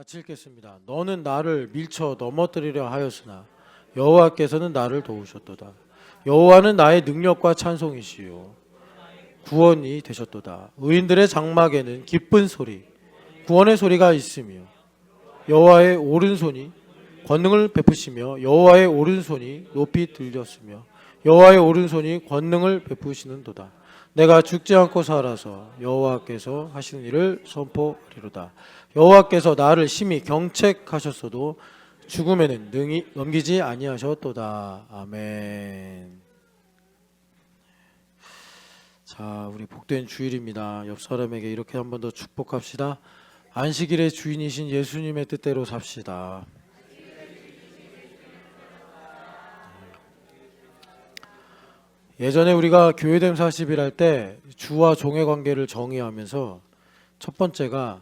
같이 읽겠습니다. 너는 나를 밀쳐 넘어뜨리려 하였으나 여호와께서는 나를 도우셨도다. 여호와는 나의 능력과 찬송이시요 구원이 되셨도다. 의인들의 장막에는 기쁜 소리, 구원의 소리가 있으며 여호와의 오른손이 권능을 베푸시며 여호와의 오른손이 높이 들렸으며 여호와의 오른손이 권능을 베푸시는도다. 내가 죽지 않고 살아서 여호와께서 하시는 일을 선포하리로다. 여호와께서 나를 심히 경책하셨어도 죽음에는 능히 넘기지 아니하셨도다. 아멘. 자, 우리 복된 주일입니다. 옆 사람에게 이렇게 한 번 더 축복합시다. 안식일의 주인이신 예수님의 뜻대로 삽시다. 예전에 우리가 교회됨 40일 할 때 주와 종의 관계를 정의하면서 첫 번째가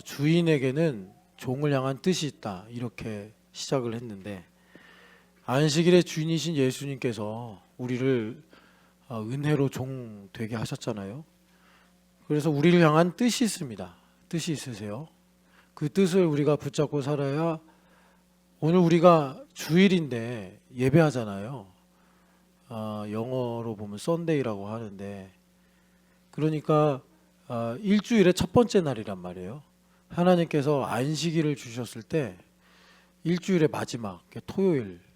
주인에게는 종을 향한 뜻이 있다, 이렇게 시작을 했는데, 안식일의 주인이신 예수님께서 우리를 은혜로 종 되게 하셨잖아요. 그래서 우리를 향한 뜻이 있습니다. 뜻이 있으세요? 그 뜻을 우리가 붙잡고 살아야, 오늘 우리가 주일인데 예배하잖아요. 영어로 보면 썬데이라고 하는데, 그러니까 일주일의 첫 번째 날이란 말이에요. 하나님께서 안식일을 주셨을 때 일주일의 마지막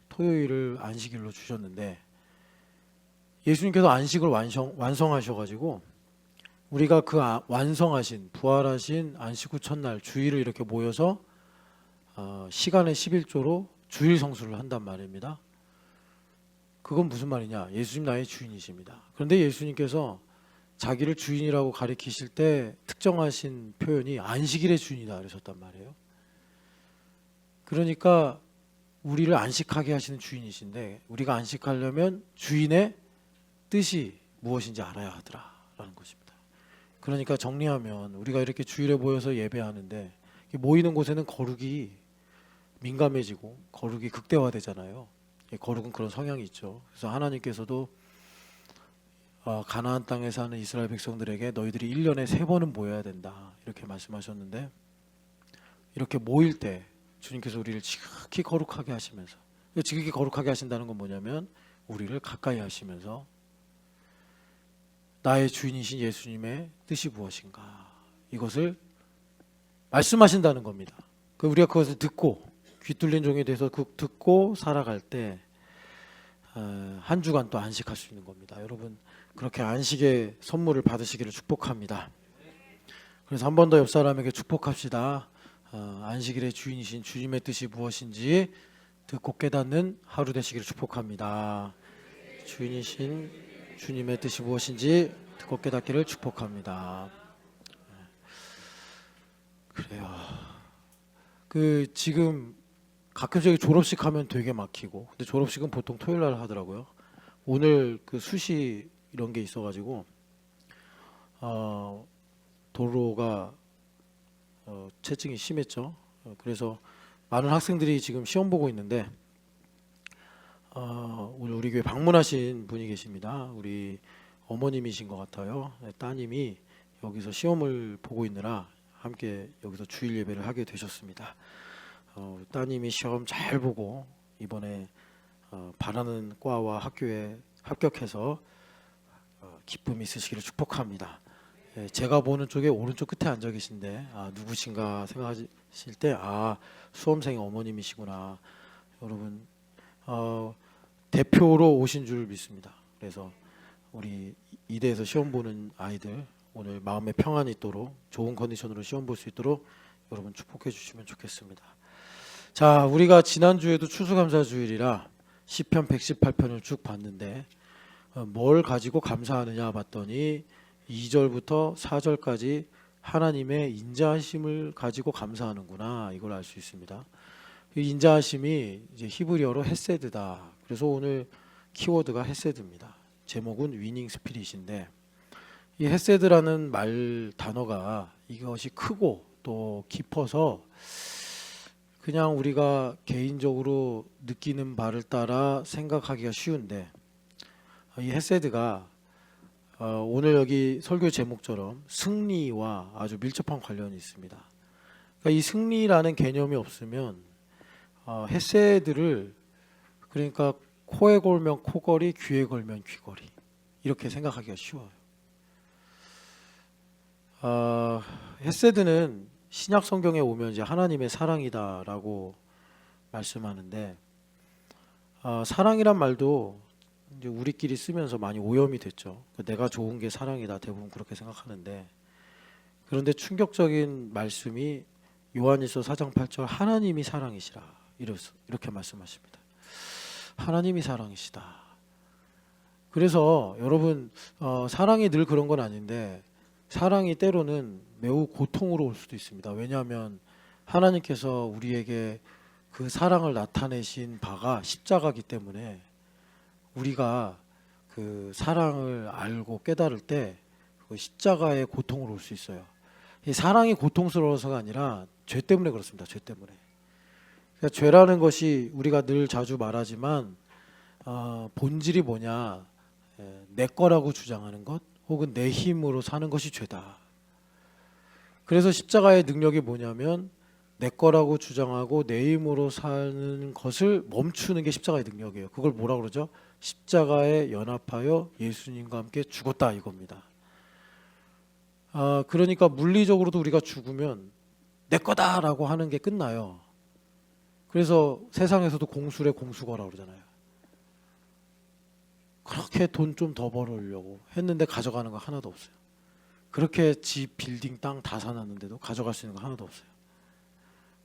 토요일을 안식일로 주셨는데, 예수님께서 안식을 완성하셔가지고 우리가 그 완성하신 부활하신 안식 후 첫날 주일을 이렇게 모여서 시간의 11조로 주일 성수를 한단 말입니다. 그건 무슨 말이냐? 예수님 나의 주인이십니다. 그런데 예수님께서 자기를 주인이라고 가리키실 때 특정하신 표현이 안식일의 주인이다 그러셨단 말이에요. 그러니까 우리를 안식하게 하시는 주인이신데, 우리가 안식하려면 주인의 뜻이 무엇인지 알아야 하더라라는 것입니다. 그러니까 정리하면 우리가 이렇게 주일에 모여서 예배하는데, 모이는 곳에는 거룩이 민감해지고 거룩이 극대화되잖아요. 거룩은 그런 성향이 있죠. 그래서 하나님께서도 가나안 땅에 사는 이스라엘 백성들에게 너희들이 1년에 3번은 모여야 된다, 이렇게 말씀하셨는데, 이렇게 모일 때 주님께서 우리를 지극히 거룩하게 하시면서, 지극히 거룩하게 하신다는 건 뭐냐면 우리를 가까이 하시면서 나의 주인이신 예수님의 뜻이 무엇인가, 이것을 말씀하신다는 겁니다. 우리가 그것을 듣고 귀 뚫린 종이 돼서 듣고 살아갈 때 한 주간 또 안식할 수 있는 겁니다. 여러분, 그렇게 안식의 선물을 받으시기를 축복합니다. 그래서 한 번 더 옆 사람에게 축복합시다. 안식일의 주인이신 주님의 뜻이 무엇인지 듣고 깨닫는 하루 되시기를 축복합니다. 주인이신 주님의 뜻이 무엇인지 듣고 깨닫기를 축복합니다. 그래요. 지금 가끔씩 졸업식 하면 되게 막히고, 근데 졸업식은 보통 토요일 날 하더라고요. 오늘 수시 이런 게 있어가지고 도로가 체증이 심했죠. 그래서 많은 학생들이 지금 시험 보고 있는데, 오늘 우리 교회 방문하신 분이 계십니다. 우리 어머님이신 것 같아요. 따님이 여기서 시험을 보고 있느라 함께 여기서 주일 예배를 하게 되셨습니다. 따님이 시험 잘 보고 이번에 바라는 과와 학교에 합격해서 기쁨이 있으시기를 축복합니다. 제가 보는 쪽에 오른쪽 끝에 앉아 계신데 누구신가 생각하실 때 수험생의 어머님이시구나. 여러분, 대표로 오신 줄 믿습니다. 그래서 우리 이대에서 시험 보는 아이들 오늘 마음의 평안이 있도록 좋은 컨디션으로 시험 볼 수 있도록 여러분 축복해 주시면 좋겠습니다. 자, 우리가 지난주에도 추수감사주일이라 시편 118편을 쭉 봤는데 뭘 가지고 감사하느냐 봤더니 2절부터 4절까지 하나님의 인자하심을 가지고 감사하는구나, 이걸 알 수 있습니다. 이 인자하심이 이제 히브리어로 헤세드다. 그래서 오늘 키워드가 헤세드입니다. 제목은 위닝 스피릿인데, 이 헤세드라는 단어가 이것이 크고 또 깊어서 그냥 우리가 개인적으로 느끼는 바를 따라 생각하기가 쉬운데, 이 헤세드가 오늘 여기 설교 제목처럼 승리와 아주 밀접한 관련이 있습니다. 그러니까 이 승리라는 개념이 없으면 헤세드를 그러니까 코에 걸면 코걸이, 귀에 걸면 귀걸이 이렇게 생각하기가 쉬워요. 헤세드는 신약 성경에 오면 이제 하나님의 사랑이다라고 말씀하는데 사랑이란 말도 이제 우리끼리 쓰면서 많이 오염이 됐죠. 내가 좋은 게 사랑이다 대부분 그렇게 생각하는데 그런데 충격적인 말씀이 요한일서 4장 8절 하나님이 사랑이시라 이렇게 말씀하십니다. 하나님이 사랑이시다. 그래서 여러분 사랑이 늘 그런 건 아닌데 사랑이 때로는 매우 고통으로 올 수도 있습니다. 왜냐하면 하나님께서 우리에게 그 사랑을 나타내신 바가 십자가이기 때문에 우리가 그 사랑을 알고 깨달을 때 그 십자가의 고통으로 올 수 있어요. 이 사랑이 고통스러워서가 아니라 죄 때문에 그렇습니다. 죄 때문에. 그러니까 죄라는 것이 우리가 늘 자주 말하지만 본질이 뭐냐, 내 거라고 주장하는 것 혹은 내 힘으로 사는 것이 죄다. 그래서 십자가의 능력이 뭐냐면 내 거라고 주장하고 내 힘으로 사는 것을 멈추는 게 십자가의 능력이에요. 그걸 뭐라 그러죠? 십자가에 연합하여 예수님과 함께 죽었다 이겁니다. 그러니까 물리적으로도 우리가 죽으면 내 거다라고 하는 게 끝나요. 그래서 세상에서도 공수래 공수거라고 그러잖아요. 그렇게 돈 좀 더 벌으려고 했는데 가져가는 거 하나도 없어요. 그렇게 집, 빌딩, 땅 다 사놨는데도 가져갈 수 있는 거 하나도 없어요.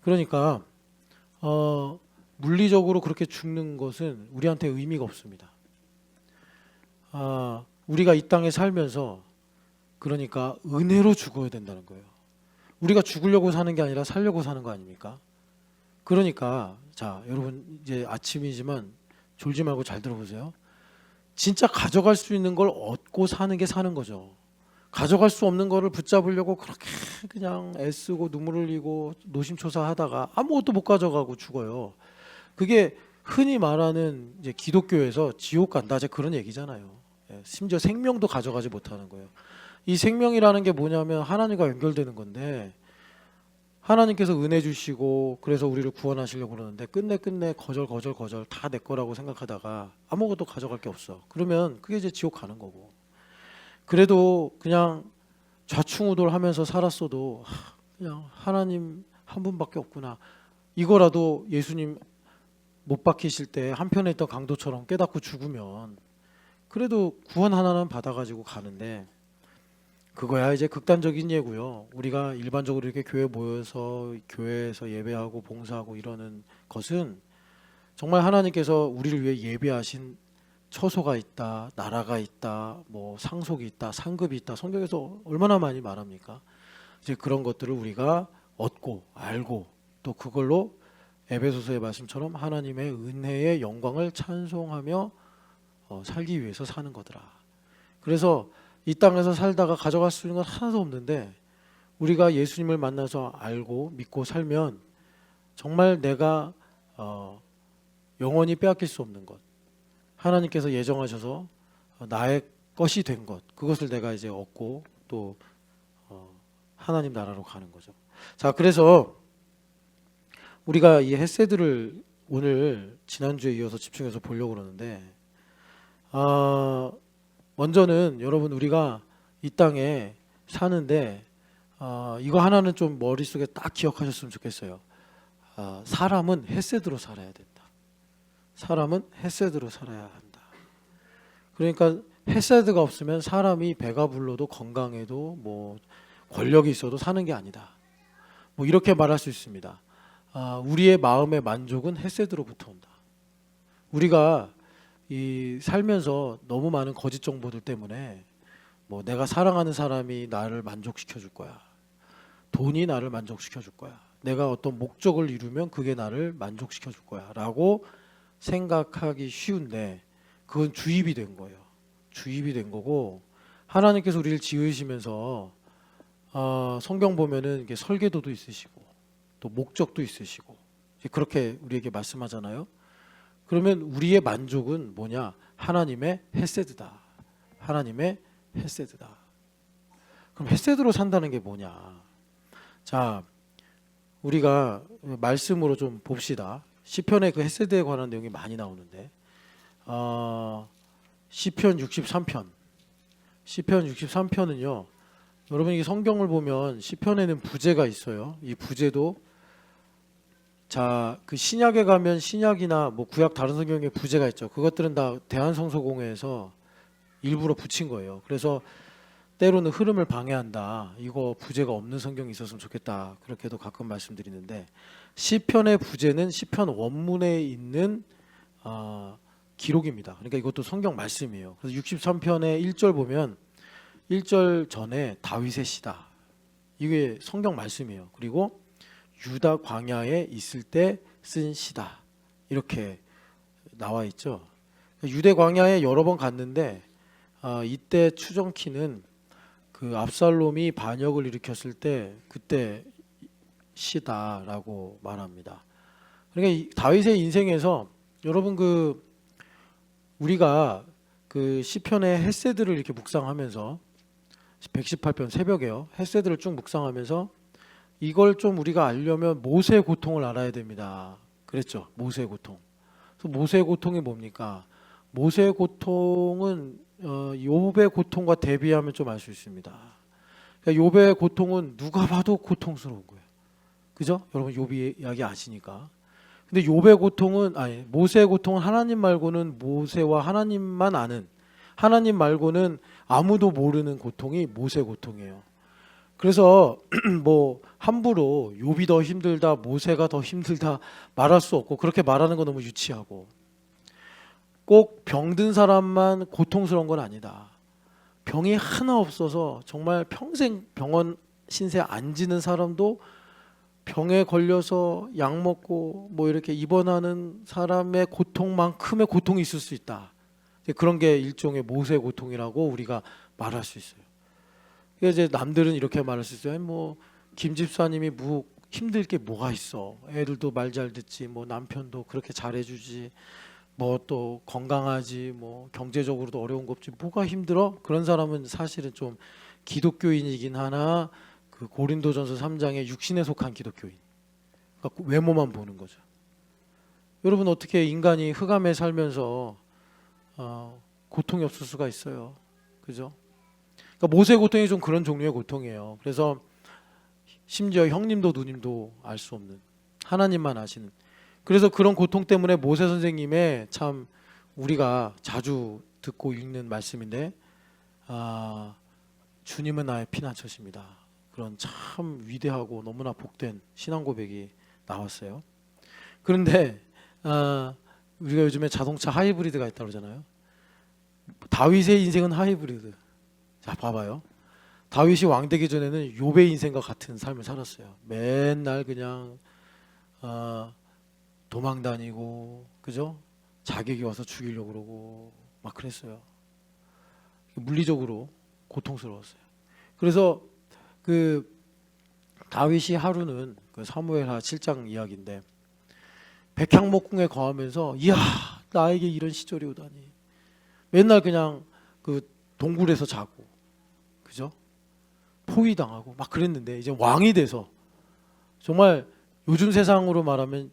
그러니까 물리적으로 그렇게 죽는 것은 우리한테 의미가 없습니다. 우리가 이 땅에 살면서 그러니까 은혜로 죽어야 된다는 거예요. 우리가 죽으려고 사는 게 아니라 살려고 사는 거 아닙니까? 그러니까 자 여러분 이제 아침이지만 졸지 말고 잘 들어보세요. 진짜 가져갈 수 있는 걸 얻고 사는 게 사는 거죠. 가져갈 수 없는 거를 붙잡으려고 그렇게 그냥 애쓰고 눈물 흘리고 노심초사하다가 아무것도 못 가져가고 죽어요. 그게 흔히 말하는 이제 기독교에서 지옥 간다 이제 그런 얘기잖아요. 심지어 생명도 가져가지 못하는 거예요. 이 생명이라는 게 뭐냐면 하나님과 연결되는 건데 하나님께서 은혜 주시고 그래서 우리를 구원하시려고 그러는데 끝내 거절 다 내 거라고 생각하다가 아무것도 가져갈 게 없어. 그러면 그게 이제 지옥 가는 거고. 그래도 그냥 좌충우돌하면서 살았어도 그냥 하나님 한 분밖에 없구나. 이거라도 예수님 못 박히실 때 한편에 있던 강도처럼 깨닫고 죽으면 그래도 구원 하나는 받아가지고 가는데 그거야 이제 극단적인 예고요. 우리가 일반적으로 이렇게 교회 모여서 교회에서 예배하고 봉사하고 이러는 것은 정말 하나님께서 우리를 위해 예배하신 처소가 있다, 나라가 있다, 뭐 상속이 있다, 상급이 있다. 성경에서 얼마나 많이 말합니까? 이제 그런 것들을 우리가 얻고 알고 또 그걸로 에베소서의 말씀처럼 하나님의 은혜의 영광을 찬송하며 살기 위해서 사는 거더라. 그래서 이 땅에서 살다가 가져갈 수 있는 건 하나도 없는데 우리가 예수님을 만나서 알고 믿고 살면 정말 내가 영원히 빼앗길 수 없는 것, 하나님께서 예정하셔서 나의 것이 된 것, 그것을 내가 이제 얻고 또 하나님 나라로 가는 거죠. 자, 그래서 우리가 이 헤세드를 오늘 지난주에 이어서 집중해서 보려고 그러는데 먼저는 여러분 우리가 이 땅에 사는데 이거 하나는 좀 머릿속에 딱 기억하셨으면 좋겠어요. 사람은 헤세드로 살아야 된다. 사람은 헤세드로 살아야 한다. 그러니까 헤세드가 없으면 사람이 배가 불러도 건강해도 뭐 권력이 있어도 사는 게 아니다. 뭐 이렇게 말할 수 있습니다. 우리의 마음의 만족은 헤세드로부터 온다. 우리가 이 살면서 너무 많은 거짓 정보들 때문에 뭐 내가 사랑하는 사람이 나를 만족시켜 줄 거야. 돈이 나를 만족시켜 줄 거야. 내가 어떤 목적을 이루면 그게 나를 만족시켜 줄 거야. 라고 생각하기 쉬운데 그건 주입이 된 거예요. 주입이 된 거고 하나님께서 우리를 지으시면서 성경 보면은 이게 설계도도 있으시고 또 목적도 있으시고 그렇게 우리에게 말씀하잖아요. 그러면 우리의 만족은 뭐냐? 하나님의 헤세드다. 하나님의 헤세드다. 그럼 헤세드로 산다는 게 뭐냐? 자, 우리가 말씀으로 좀 봅시다. 시편의 그 헤세드에 관한 내용이 많이 나오는데 시편 63편. 시편 63편은요. 여러분 이 성경을 보면 시편에는 부제가 있어요. 이 부제도 그 신약에 가면 신약이나 뭐 구약 다른 성경에 부제가 있죠. 그것들은 다 대한성서공회에서 일부러 붙인 거예요. 그래서 때로는 흐름을 방해한다. 이거 부제가 없는 성경이 있었으면 좋겠다. 그렇게도 가끔 말씀드리는데 시편의 부제는 시편 원문에 있는 기록입니다. 그러니까 이것도 성경 말씀이에요. 그래서 63편의 1절 보면 1절 전에 다윗의 시다. 이게 성경 말씀이에요. 그리고 유다 광야에 있을 때 쓴 시다. 이렇게 나와 있죠. 유대 광야에 여러 번 갔는데 이때 추정키는 그 압살롬이 반역을 일으켰을 때 그때 시다라고 말합니다. 그러니까 이 다윗의 인생에서 여러분 우리가 그 시편의 헤세드를 이렇게 묵상하면서 118편 새벽에요. 헤세드를 쭉 묵상하면서 이걸 좀 우리가 알려면 모세의 고통을 알아야 됩니다. 그랬죠. 모세의 고통. 그래서 모세의 고통이 뭡니까? 모세의 고통은 욥의 고통과 대비하면 좀 알 수 있습니다. 그러니까 욥의 고통은 누가 봐도 고통스러운 거예요. 그죠? 여러분 욥이 이야기 아시니까. 근데 모세의 고통은 하나님 말고는 모세와 하나님만 아는, 하나님 말고는 아무도 모르는 고통이 모세의 고통이에요. 그래서 뭐 함부로 욥이 더 힘들다, 모세가 더 힘들다 말할 수 없고 그렇게 말하는 건 너무 유치하고 꼭 병든 사람만 고통스러운 건 아니다. 병이 하나 없어서 정말 평생 병원 신세 안 지는 사람도 병에 걸려서 약 먹고 뭐 이렇게 입원하는 사람의 고통만큼의 고통이 있을 수 있다. 그런 게 일종의 모세의 고통이라고 우리가 말할 수 있어요. 이제 남들은 이렇게 말할 수 있어요. 뭐 김 집사님이 힘들 게 뭐가 있어? 애들도 말 잘 듣지, 뭐 남편도 그렇게 잘해주지, 뭐 또 건강하지, 뭐 경제적으로도 어려운 거 없지, 뭐가 힘들어? 그런 사람은 사실은 좀 기독교인이긴 하나 그 고린도전서 3장의 육신에 속한 기독교인. 그러니까 외모만 보는 거죠. 여러분 어떻게 인간이 흑암에 살면서 고통이 없을 수가 있어요. 그죠? 그러니까 모세의 고통이 좀 그런 종류의 고통이에요. 그래서 심지어 형님도 누님도 알 수 없는 하나님만 아시는. 그래서 그런 고통 때문에 모세 선생님의 참 우리가 자주 듣고 읽는 말씀인데 주님은 나의 피난처십니다. 그런 참 위대하고 너무나 복된 신앙 고백이 나왔어요. 그런데 우리가 요즘에 자동차 하이브리드가 있다고 그러잖아요. 다윗의 인생은 하이브리드. 자, 봐봐요. 다윗이 왕되기 전에는 욥의 인생과 같은 삶을 살았어요. 맨날 그냥 도망 다니고, 그죠? 자객이 와서 죽이려고 그러고 막 그랬어요. 물리적으로 고통스러웠어요. 그래서 그 다윗이 하루는 그 사무엘하 7장 이야기인데 백향목궁에 거하면서 이야 나에게 이런 시절이 오다니. 맨날 그냥 그 동굴에서 자고, 그죠? 포위당하고 막 그랬는데 이제 왕이 돼서 정말 요즘 세상으로 말하면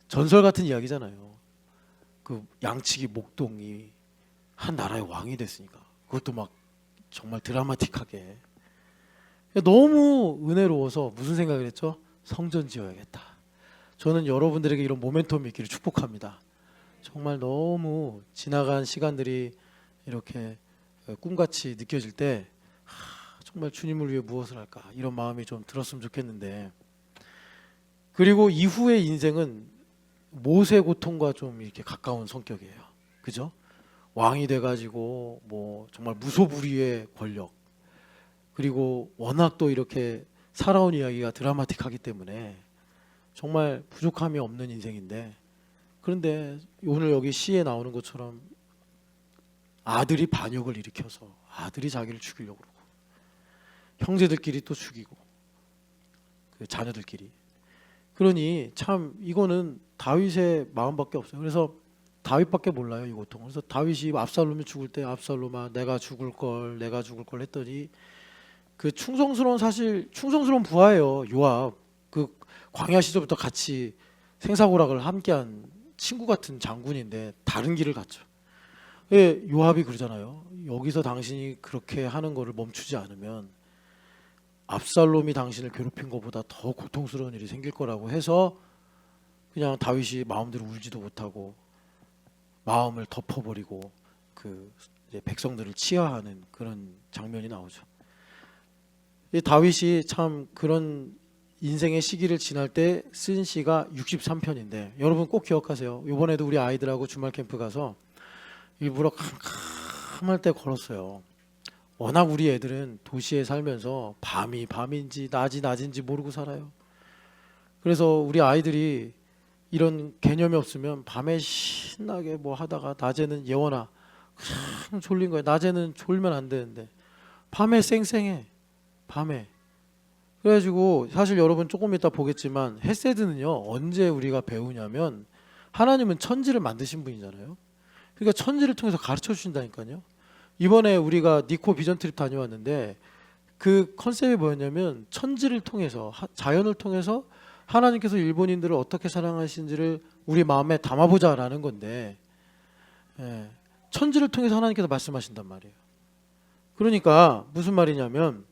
전설 같은 이야기잖아요. 그 양치기 목동이 한 나라의 왕이 됐으니까 그것도 막 정말 드라마틱하게 너무 은혜로워서 무슨 생각을 했죠? 성전 지어야겠다. 저는 여러분들에게 이런 모멘텀이 있기를 축복합니다. 정말 너무 지나간 시간들이 이렇게 꿈같이 느껴질 때 정말 주님을 위해 무엇을 할까 이런 마음이 좀 들었으면 좋겠는데, 그리고 이후의 인생은 모세 고통과 좀 이렇게 가까운 성격이에요. 그죠? 왕이 돼가지고 뭐 정말 무소불위의 권력, 그리고 워낙 또 이렇게 살아온 이야기가 드라마틱하기 때문에 정말 부족함이 없는 인생인데, 그런데 오늘 여기 시에 나오는 것처럼 아들이 반역을 일으켜서 아들이 자기를 죽이려고 그러고 형제들끼리 또 죽이고 그 자녀들끼리. 그러니 참 이거는 다윗의 마음밖에 없어요. 그래서 다윗밖에 몰라요 이 고통. 그래서 다윗이 압살롬이 죽을 때 압살롬아 내가 죽을 걸 했더니 그 충성스러운 부하예요 요압. 그 광야 시절부터 같이 생사고락을 함께한 친구 같은 장군인데 다른 길을 갔죠. 예, 요압이 그러잖아요. 여기서 당신이 그렇게 하는 거를 멈추지 않으면 압살롬이 당신을 괴롭힌 것보다 더 고통스러운 일이 생길 거라고 해서 그냥 다윗이 마음대로 울지도 못하고 마음을 덮어버리고 그 이제 백성들을 치하하는 그런 장면이 나오죠. 이 다윗이 참 그런 인생의 시기를 지날 때 쓴 시가 63편인데 여러분 꼭 기억하세요. 이번에도 우리 아이들하고 주말 캠프 가서 일부러 캄캄할 때 걸었어요. 워낙 우리 애들은 도시에 살면서 밤이 밤인지 낮이 낮인지 모르고 살아요. 그래서 우리 아이들이 이런 개념이 없으면 밤에 신나게 뭐 하다가 낮에는 예원아 졸린 거야. 낮에는 졸면 안 되는데 밤에 쌩쌩해. 밤에. 그래가지고 사실 여러분 조금 이따 보겠지만 헤세드는요 언제 우리가 배우냐면 하나님은 천지를 만드신 분이잖아요. 그러니까 천지를 통해서 가르쳐 주신다니까요. 이번에 우리가 니코 비전 트립 다녀왔는데 그 컨셉이 뭐였냐면 천지를 통해서 자연을 통해서 하나님께서 일본인들을 어떻게 사랑하시는지를 우리 마음에 담아보자라는 건데 예, 천지를 통해서 하나님께서 말씀하신단 말이에요. 그러니까 무슨 말이냐면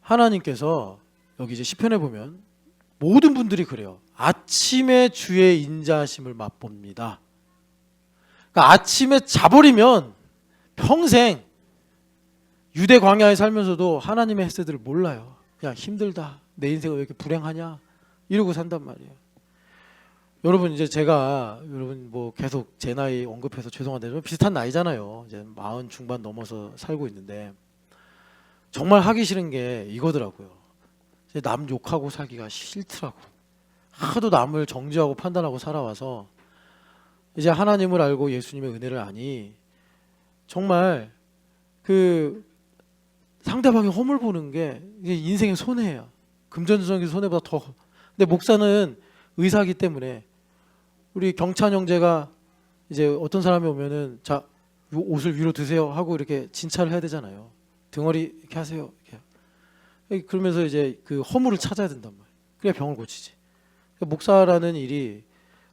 하나님께서 여기 이제 시편에 보면 모든 분들이 그래요. 아침에 주의 인자하심을 맛봅니다. 그러니까 아침에 자버리면 평생 유대 광야에 살면서도 하나님의 헤세드를 몰라요. 야 힘들다. 내 인생은 왜 이렇게 불행하냐 이러고 산단 말이에요. 여러분 이제 제가 여러분 뭐 계속 제 나이 언급해서 죄송한데 좀 비슷한 나이잖아요. 이제 40 중반 넘어서 살고 있는데 정말 하기 싫은 게 이거더라고요. 남 욕하고 살기가 싫더라고. 하도 남을 정죄하고 판단하고 살아와서 이제 하나님을 알고 예수님의 은혜를 아니 정말 그 상대방의 허물 보는 게 이게 인생의 손해예요. 금전적인 손해보다 더. 근데 목사는 의사이기 때문에 우리 경찬 형제가 이제 어떤 사람이 오면은 자 옷을 위로 드세요 하고 이렇게 진찰을 해야 되잖아요. 등허리 이렇게 하세요. 이렇게. 그러면서 이제 그 허물을 찾아야 된단 말이에요. 그래야 병을 고치지. 목사라는 일이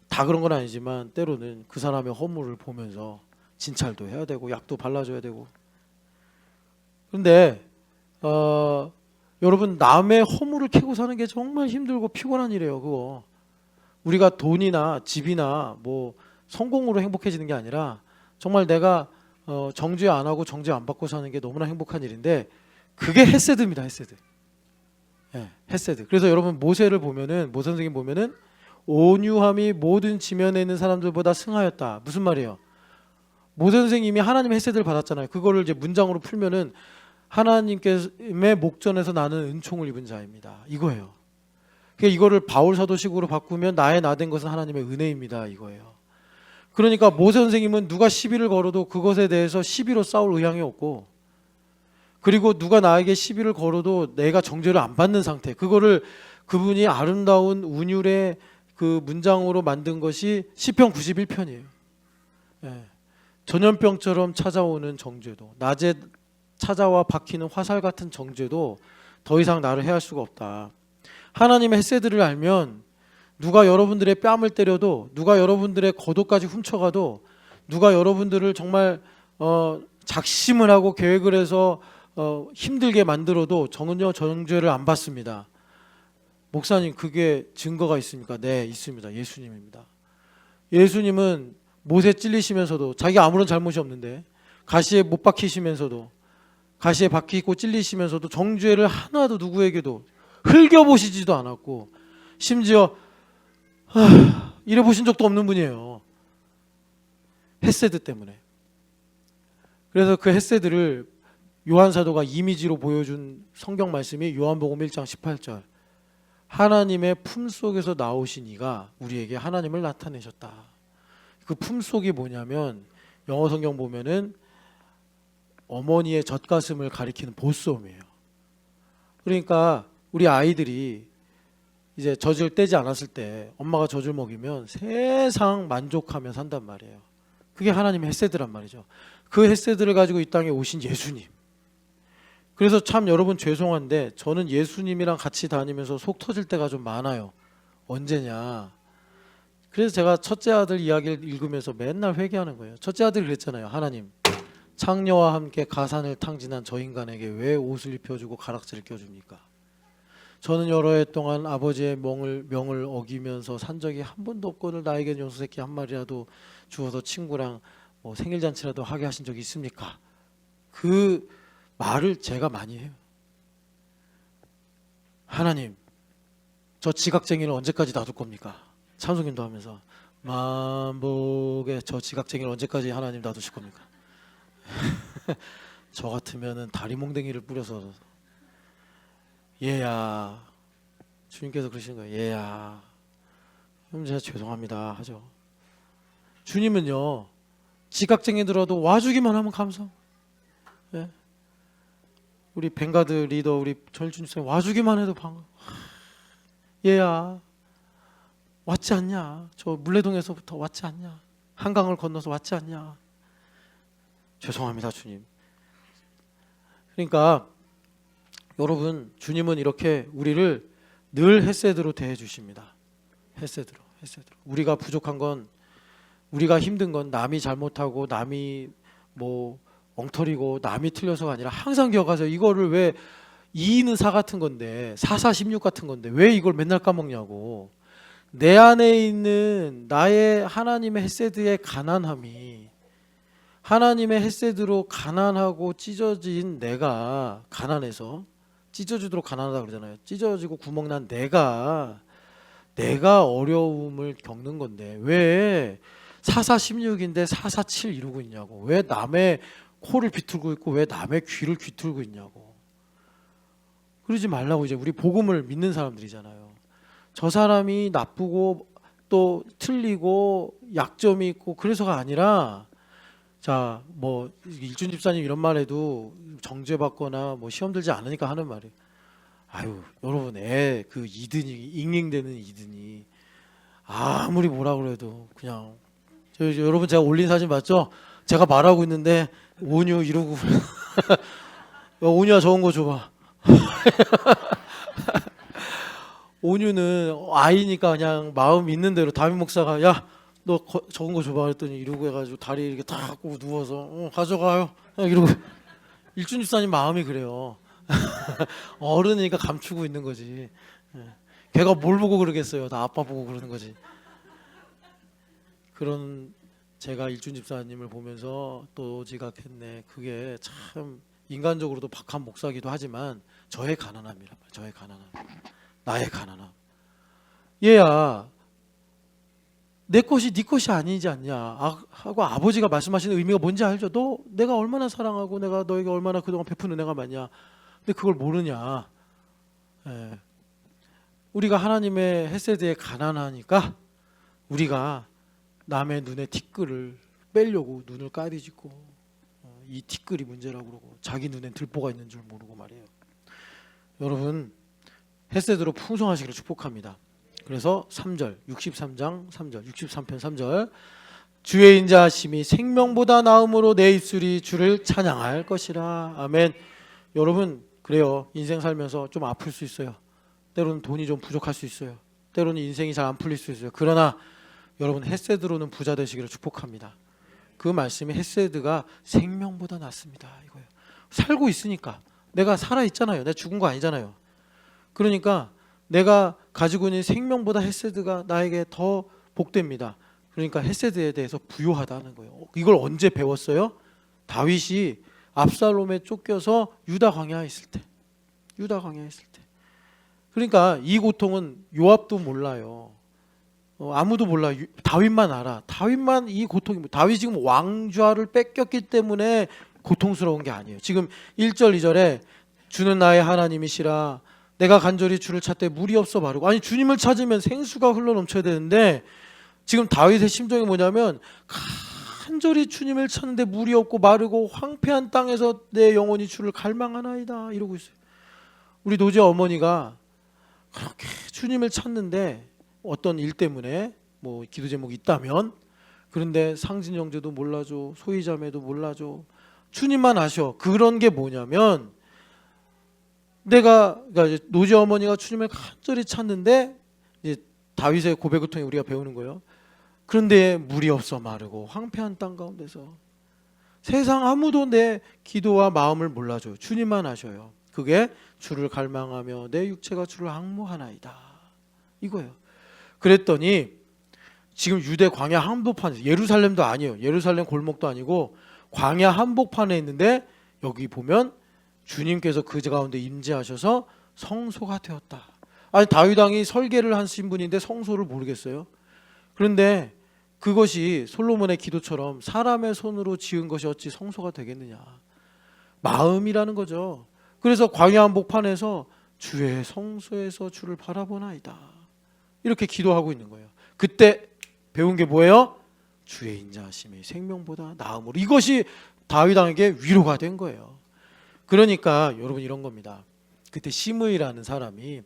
다 그런 건 아니지만 때로는 그 사람의 허물을 보면서 진찰도 해야 되고 약도 발라줘야 되고. 그런데 여러분 남의 허물을 캐고 사는 게 정말 힘들고 피곤한 일이에요. 그거 우리가 돈이나 집이나 뭐 성공으로 행복해지는 게 아니라 정말 내가 정죄 안 하고 정죄 안 받고 사는 게 너무나 행복한 일인데 그게 헤세드입니다. 헤세드. 예, 헤세드. 그래서 여러분 모세를 보면은 모 선생님 보면은 온유함이 모든 지면에 있는 사람들보다 승하였다. 무슨 말이에요? 모 선생님이 하나님의 헤세드를 받았잖아요. 그거를 이제 문장으로 풀면은 하나님께의 목전에서 나는 은총을 입은 자입니다. 이거예요. 그러니까 이거를 바울 사도식으로 바꾸면 나의 나된 것은 하나님의 은혜입니다. 이거예요. 그러니까 모 선생님은 누가 시비를 걸어도 그것에 대해서 시비로 싸울 의향이 없고 그리고 누가 나에게 시비를 걸어도 내가 정죄를 안 받는 상태. 그거를 그분이 아름다운 운율의 그 문장으로 만든 것이 시편 91편이에요. 예. 전염병처럼 찾아오는 정죄도 낮에 찾아와 박히는 화살 같은 정죄도 더 이상 나를 해할 수가 없다. 하나님의 헤세드를 알면 누가 여러분들의 뺨을 때려도 누가 여러분들의 겉옷까지 훔쳐가도 누가 여러분들을 정말 작심을 하고 계획을 해서 힘들게 만들어도 전혀 정죄를 안 받습니다. 목사님 그게 증거가 있습니까? 네 있습니다. 예수님입니다. 예수님은 못에 찔리시면서도 자기 아무런 잘못이 없는데 가시에 못 박히시면서도 가시에 박히고 찔리시면서도 정죄를 하나도 누구에게도 흘겨보시지도 않았고 심지어 이래 보신 적도 없는 분이에요. 헤세드 때문에. 그래서 그 헤세드를 요한 사도가 이미지로 보여준 성경 말씀이 요한복음 1장 18절 하나님의 품속에서 나오신 이가 우리에게 하나님을 나타내셨다. 그 품속이 뭐냐면 영어 성경 보면은 어머니의 젖가슴을 가리키는 보스옴이에요. 그러니까 우리 아이들이 이제 젖을 떼지 않았을 때 엄마가 젖을 먹이면 세상 만족하며 산단 말이에요. 그게 하나님의 헤세드란 말이죠. 그 헤세드를 가지고 이 땅에 오신 예수님. 그래서 참 여러분 죄송한데 저는 예수님이랑 같이 다니면서 속 터질 때가 좀 많아요. 언제냐? 그래서 제가 첫째 아들 이야기를 읽으면서 맨날 회개하는 거예요. 첫째 아들이 그랬잖아요. 하나님, 창녀와 함께 가산을 탕진한 저 인간에게 왜 옷을 입혀주고 가락지를 껴줍니까? 저는 여러 해 동안 아버지의 명을 어기면서 산 적이 한 번도 없거늘 나에게 염소새끼 한 마리라도 주어서 친구랑 뭐 생일잔치라도 하게 하신 적이 있습니까? 그 말을 제가 많이 해요. 하나님, 저 지각쟁이를 언제까지 놔둘 겁니까? 찬송님도 하면서 만복에 저 지각쟁이를 언제까지 하나님 놔두실 겁니까? 저 같으면은 다리 몽댕이를 뿌려서 얘야, 주님께서 그러시는 거예요. 얘야, 그럼 제가 죄송합니다 하죠. 주님은요, 지각쟁이들어도 와주기만 하면 감사. 예? 우리 뱅가드 리더 우리 전주님 와주기만 해도 반가. 얘야, 왔지 않냐? 저 물레동에서부터 왔지 않냐? 한강을 건너서 왔지 않냐? 죄송합니다, 주님. 그러니까 여러분, 주님은 이렇게 우리를 늘 헤세드로 대해 주십니다. 헤세드로. 우리가 부족한 건, 우리가 힘든 건 남이 잘못하고 남이 뭐 엉터리고 남이 틀려서가 아니라 항상 기억하세요. 이거를 왜 2는 4 같은 건데 4, 4, 16 같은 건데 왜 이걸 맨날 까먹냐고. 내 안에 있는 나의 하나님의 헤세드의 가난함이, 하나님의 헤세드로 가난하고 찢어진 내가, 가난해서 찢어지도록 가난하다 그러잖아요. 찢어지고 구멍난 내가 어려움을 겪는 건데 왜 4416인데 447 이루고 있냐고. 왜 남의 코를 비틀고 있고 왜 남의 귀를 귀틀고 있냐고. 그러지 말라고. 이제 우리 복음을 믿는 사람들이잖아요. 저 사람이 나쁘고 또 틀리고 약점이 있고 그래서가 아니라, 자, 뭐 일준 집사님 이런 말 해도 정죄받거나 뭐 시험 들지 않으니까 하는 말이에요. 아유, 여러분, 그 이든이, 잉잉대는 이든이 아무리 뭐라 그래도 그냥 여러분, 제가 올린 사진 봤죠? 제가 말하고 있는데 온유 이러고 야, 온유야 좋은 거 줘봐. 온유는 아이니까 그냥 마음 있는 대로 담임 목사가 야, 너 적은 거 줘봐 그랬더니 이러고 해가지고 다리 이렇게 탁 꺾고 누워서 가져가요 이러고. 일준 집사님 마음이 그래요. 어른이니까 감추고 있는 거지. 걔가 뭘 보고 그러겠어요. 다 아빠 보고 그러는 거지. 그런 제가 일준 집사님을 보면서 또 지각했네. 그게 참 인간적으로도 박한 목사기도 하지만 저의 가난함이란 말이야. 저의 가난함, 나의 가난함. 얘야, 내 것이 네 것이 아니지 않냐 하고 아버지가 말씀하시는 의미가 뭔지 알죠? 너 내가 얼마나 사랑하고 내가 너에게 얼마나 그동안 베푼 은혜가 많냐. 근데 그걸 모르냐. 예. 우리가 하나님의 헤세드에 가난하니까 우리가 남의 눈에 티끌을 빼려고 눈을 까디짓고 이 티끌이 문제라고 그러고 자기 눈엔 들보가 있는 줄 모르고 말이에요. 여러분, 헤세드로 풍성하시기를 축복합니다. 그래서 3절, 63장 3절, 63편 3절, 주의 인자하심이 생명보다 나음으로 내 입술이 주를 찬양할 것이라. 아멘. 여러분, 그래요. 인생 살면서 좀 아플 수 있어요. 때로는 돈이 좀 부족할 수 있어요. 때로는 인생이 잘 안 풀릴 수 있어요. 그러나 여러분, 헤세드로는 부자 되시기를 축복합니다. 그 말씀이 헤세드가 생명보다 낫습니다 이거예요. 살고 있으니까, 내가 살아 있잖아요. 내가 죽은 거 아니잖아요. 그러니까 내가 가지고 있는 생명보다 헤세드가 나에게 더 복됩니다. 그러니까 헤세드에 대해서 부요하다는 거예요. 이걸 언제 배웠어요? 다윗이 압살롬에 쫓겨서 유다 광야에 있을 때. 그러니까 이 고통은 요압도 몰라요. 아무도 몰라. 다윗만 알아. 다윗만 이 고통이, 다윗이 지금 왕좌를 뺏겼기 때문에 고통스러운 게 아니에요. 지금 1절 2절에 주는 나의 하나님이시라 내가 간절히 주를 찾되 물이 없어 마르고. 아니, 주님을 찾으면 생수가 흘러 넘쳐야 되는데 지금 다윗의 심정이 뭐냐면 간절히 주님을 찾는데 물이 없고 마르고 황폐한 땅에서 내 영혼이 주를 갈망하나이다 이러고 있어요. 우리 노제 어머니가 그렇게 주님을 찾는데 어떤 일 때문에 뭐 기도 제목이 있다면, 그런데 상진 형제도 몰라줘, 소희자매도 몰라줘, 주님만 아셔. 그런 게 뭐냐면 그러니까 이제 노지 어머니가 주님을 간절히 찾는데 이제 다윗의 고백을 통해 우리가 배우는 거예요. 그런데 물이 없어 마르고 황폐한 땅 가운데서 세상 아무도 내 기도와 마음을 몰라줘요. 주님만 아셔요. 그게 주를 갈망하며 내 육체가 주를 앙모하나이다. 이거예요. 그랬더니 지금 유대 광야 한복판에, 예루살렘도 아니에요. 예루살렘 골목도 아니고 광야 한복판에 있는데 여기 보면 주님께서 그 가운데 임재하셔서 성소가 되었다. 아니 다윗 왕이 설계를 하신 분인데 성소를 모르겠어요. 그런데 그것이 솔로몬의 기도처럼 사람의 손으로 지은 것이 어찌 성소가 되겠느냐. 마음이라는 거죠. 그래서 광야 한복판에서 주의 성소에서 주를 바라보나이다. 이렇게 기도하고 있는 거예요. 그때 배운 게 뭐예요? 주의 인자하심이 생명보다 나음으로. 이것이 다윗 왕에게 위로가 된 거예요. 그러니까 여러분 이런 겁니다. 그때 시므이라는 사람이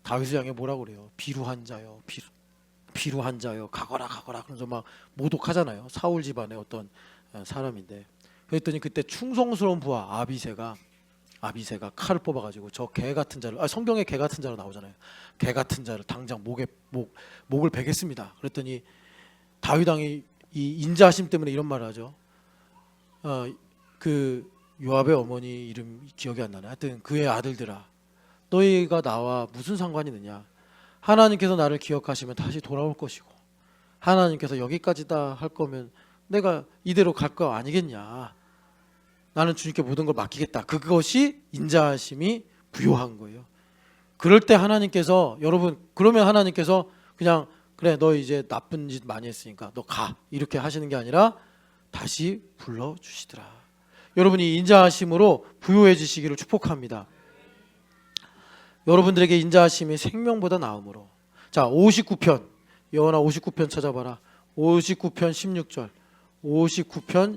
다윗을 향해 뭐라고 그래요? 비루한 자여, 비루한 자여, 가거라 그러면서 막 모독하잖아요. 사울 집안의 어떤 사람인데, 그랬더니 그때 충성스러운 부하 아비새가 칼을 뽑아가지고 저 개 같은 자를, 성경에 개 같은 자로 나오잖아요. 개 같은 자를 당장 목을 베겠습니다. 그랬더니 다윗 왕이 이 인자하심 때문에 이런 말을 하죠. 그 요압의 어머니 이름 기억이 안 나네. 하여튼 그의 아들들아, 너희가 나와 무슨 상관이 있느냐. 하나님께서 나를 기억하시면 다시 돌아올 것이고, 하나님께서 여기까지다 할 거면 내가 이대로 갈 거 아니겠냐. 나는 주님께 모든 걸 맡기겠다. 그것이 인자하심이 부요한 거예요. 그럴 때 하나님께서, 여러분, 그러면 하나님께서 그냥 그래 너 이제 나쁜 짓 많이 했으니까 너 가, 이렇게 하시는 게 아니라 다시 불러주시더라. 여러분이 인자하심으로 부요해지시기를 축복합니다. 여러분들에게 인자하심이 생명보다 나음으로. 자, 59편, 여호나 59편 찾아봐라. 59편 16절, 59편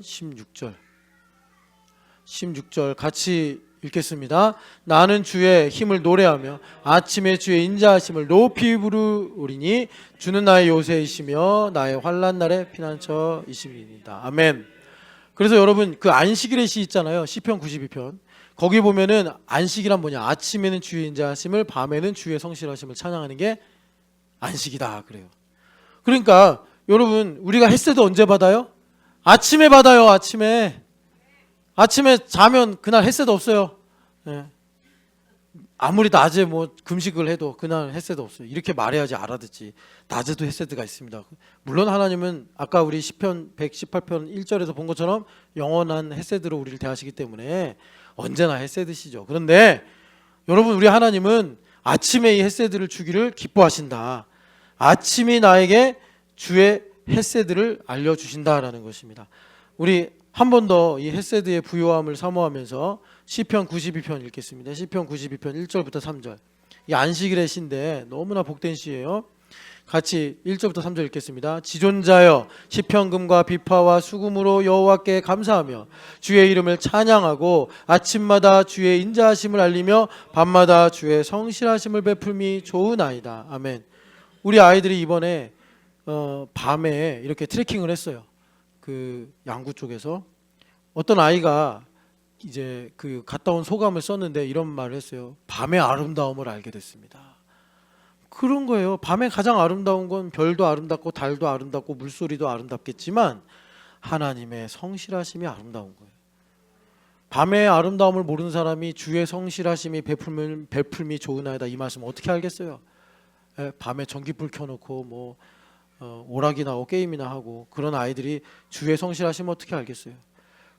16절 같이 읽겠습니다. 나는 주의 힘을 노래하며 아침에 주의 인자하심을 높이 부르리니 주는 나의 요새이시며 나의 환난 날의 피난처이심이니이다. 아멘. 그래서 여러분 그 안식일의 시 있잖아요. 시편 92편. 거기 보면은 안식이란 뭐냐? 아침에는 주의 인자하심을, 밤에는 주의 성실하심을 찬양하는 게 안식이다 그래요. 그러니까 여러분 우리가 햇셋을 언제 받아요? 아침에 받아요. 아침에 자면 그날 햇셋 없어요. 예. 아무리 낮에 뭐 금식을 해도 그날 햇셋 없어요. 이렇게 말해야지 알아듣지. 낮에도 햇셋가 있습니다. 물론 하나님은 아까 우리 시편 118편 1절에서 본 것처럼 영원한 햇셋으로 우리를 대하시기 때문에 언제나 햇셋이시죠. 그런데 여러분 우리 하나님은 아침에 이 햇셋을 주기를 기뻐하신다. 아침이 나에게 주의 햇셋을 알려주신다라는 것입니다. 우리 한 번 더 이 햇세드의 부요함을 사모하면서 시편 92편 읽겠습니다. 시편 92편 1절부터 3절. 이 안식일의 시인데 너무나 복된 시예요. 같이 1절부터 3절 읽겠습니다. 지존자여 시편금과 비파와 수금으로 여호와께 감사하며 주의 이름을 찬양하고 아침마다 주의 인자하심을 알리며 밤마다 주의 성실하심을 베풀미 좋으나이다. 아멘. 우리 아이들이 이번에 밤에 이렇게 트레킹을 했어요. 그 양구 쪽에서 어떤 아이가 이제 그 갔다 온 소감을 썼는데 이런 말을 했어요. 밤의 아름다움을 알게 됐습니다. 그런 거예요. 밤에 가장 아름다운 건 별도 아름답고 달도 아름답고 물소리도 아름답겠지만 하나님의 성실하심이 아름다운 거예요. 밤의 아름다움을 모르는 사람이 주의 성실하심이 베풀미 좋으나이다 이 말씀 어떻게 알겠어요? 밤에 전기불 켜놓고 뭐 오락이나 하고 게임이나 하고 그런 아이들이 주의 성실하시면 어떻게 알겠어요?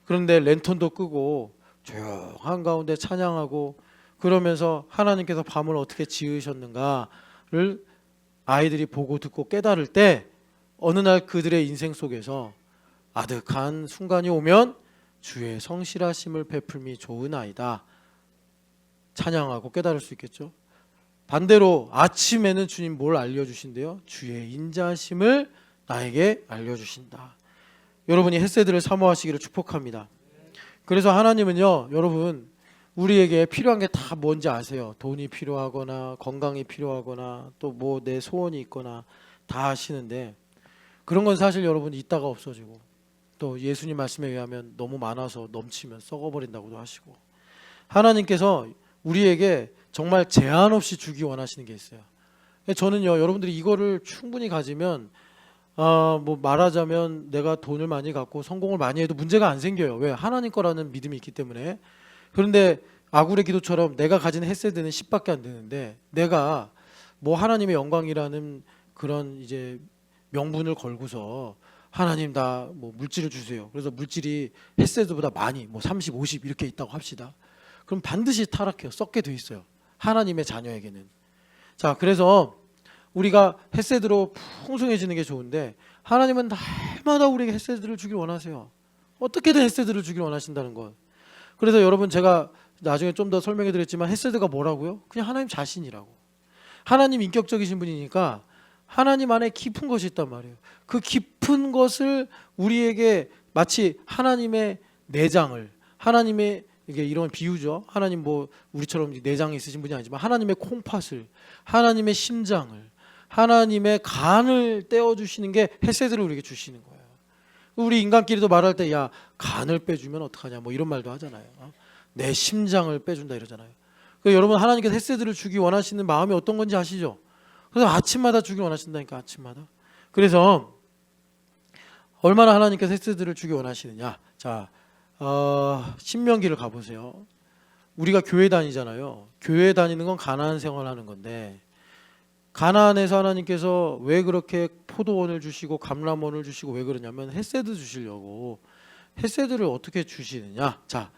그런데 랜턴도 끄고 조용한 가운데 찬양하고 그러면서 하나님께서 밤을 어떻게 지으셨는가를 아이들이 보고 듣고 깨달을 때 어느 날 그들의 인생 속에서 아득한 순간이 오면 주의 성실하심을 베풀미 좋으나이다 찬양하고 깨달을 수 있겠죠. 반대로 아침에는 주님 뭘 알려주신대요? 주의 인자하심을 나에게 알려주신다. 여러분이 햇새들을 사모하시기를 축복합니다. 그래서 하나님은요, 여러분 우리에게 필요한 게 다 뭔지 아세요? 돈이 필요하거나 건강이 필요하거나 또 뭐 내 소원이 있거나 다 하시는데 그런 건 사실 여러분 있다가 없어지고 또 예수님 말씀에 의하면 너무 많아서 넘치면 썩어버린다고도 하시고 하나님께서 우리에게 정말 제한 없이 주기 원하시는 게 있어요. 저는요, 여러분들이 이거를 충분히 가지면 뭐 말하자면 내가 돈을 많이 갖고 성공을 많이 해도 문제가 안 생겨요. 왜? 하나님 거라는 믿음이 있기 때문에. 그런데 아굴의 기도처럼 내가 가진 헤세드는 10밖에 안 되는데 내가 뭐 하나님의 영광이라는 그런 이제 명분을 걸고서 하나님 다 뭐 물질을 주세요. 그래서 물질이 헤세드보다 많이 뭐 30, 50 이렇게 있다고 합시다. 그럼 반드시 타락해요. 썩게 돼 있어요. 하나님의 자녀에게는. 자, 그래서 우리가 헤세드로 풍성해지는 게 좋은데 하나님은 날마다 우리에게 헤세드를 주길 원하세요. 어떻게든 헤세드를 주길 원하신다는 것. 그래서 여러분 제가 나중에 좀 더 설명해 드렸지만 헤세드가 뭐라고요? 그냥 하나님 자신이라고. 하나님 인격적이신 분이니까 하나님 안에 깊은 것이 있단 말이에요. 그 깊은 것을 우리에게 마치 하나님의 내장을, 하나님의 이게 이런 비유죠. 하나님 뭐 우리처럼 내장이 있으신 분이 아니지만 하나님의 콩팥을, 하나님의 심장을, 하나님의 간을 떼어주시는 게 헤세드를 우리에게 주시는 거예요. 우리 인간끼리도 말할 때 야 간을 빼주면 어떡하냐 뭐 이런 말도 하잖아요. 내 심장을 빼준다 이러잖아요. 그러니까 여러분 하나님께서 헤세드를 주기 원하시는 마음이 어떤 건지 아시죠? 그래서 아침마다 주기 원하신다니까 아침마다. 그래서 얼마나 하나님께서 헤세드를 주기 원하시느냐. 자, 신명기를 가보세요. 우리가 교회 다니잖아요. 교회 다니는 건 가나안 생활하는 건데 가나안에서 하나님께서 왜 그렇게 포도원을 주시고 감람원을 주시고 왜 그러냐면 헤세드 주시려고. 헤세드를 어떻게 주시느냐. 자,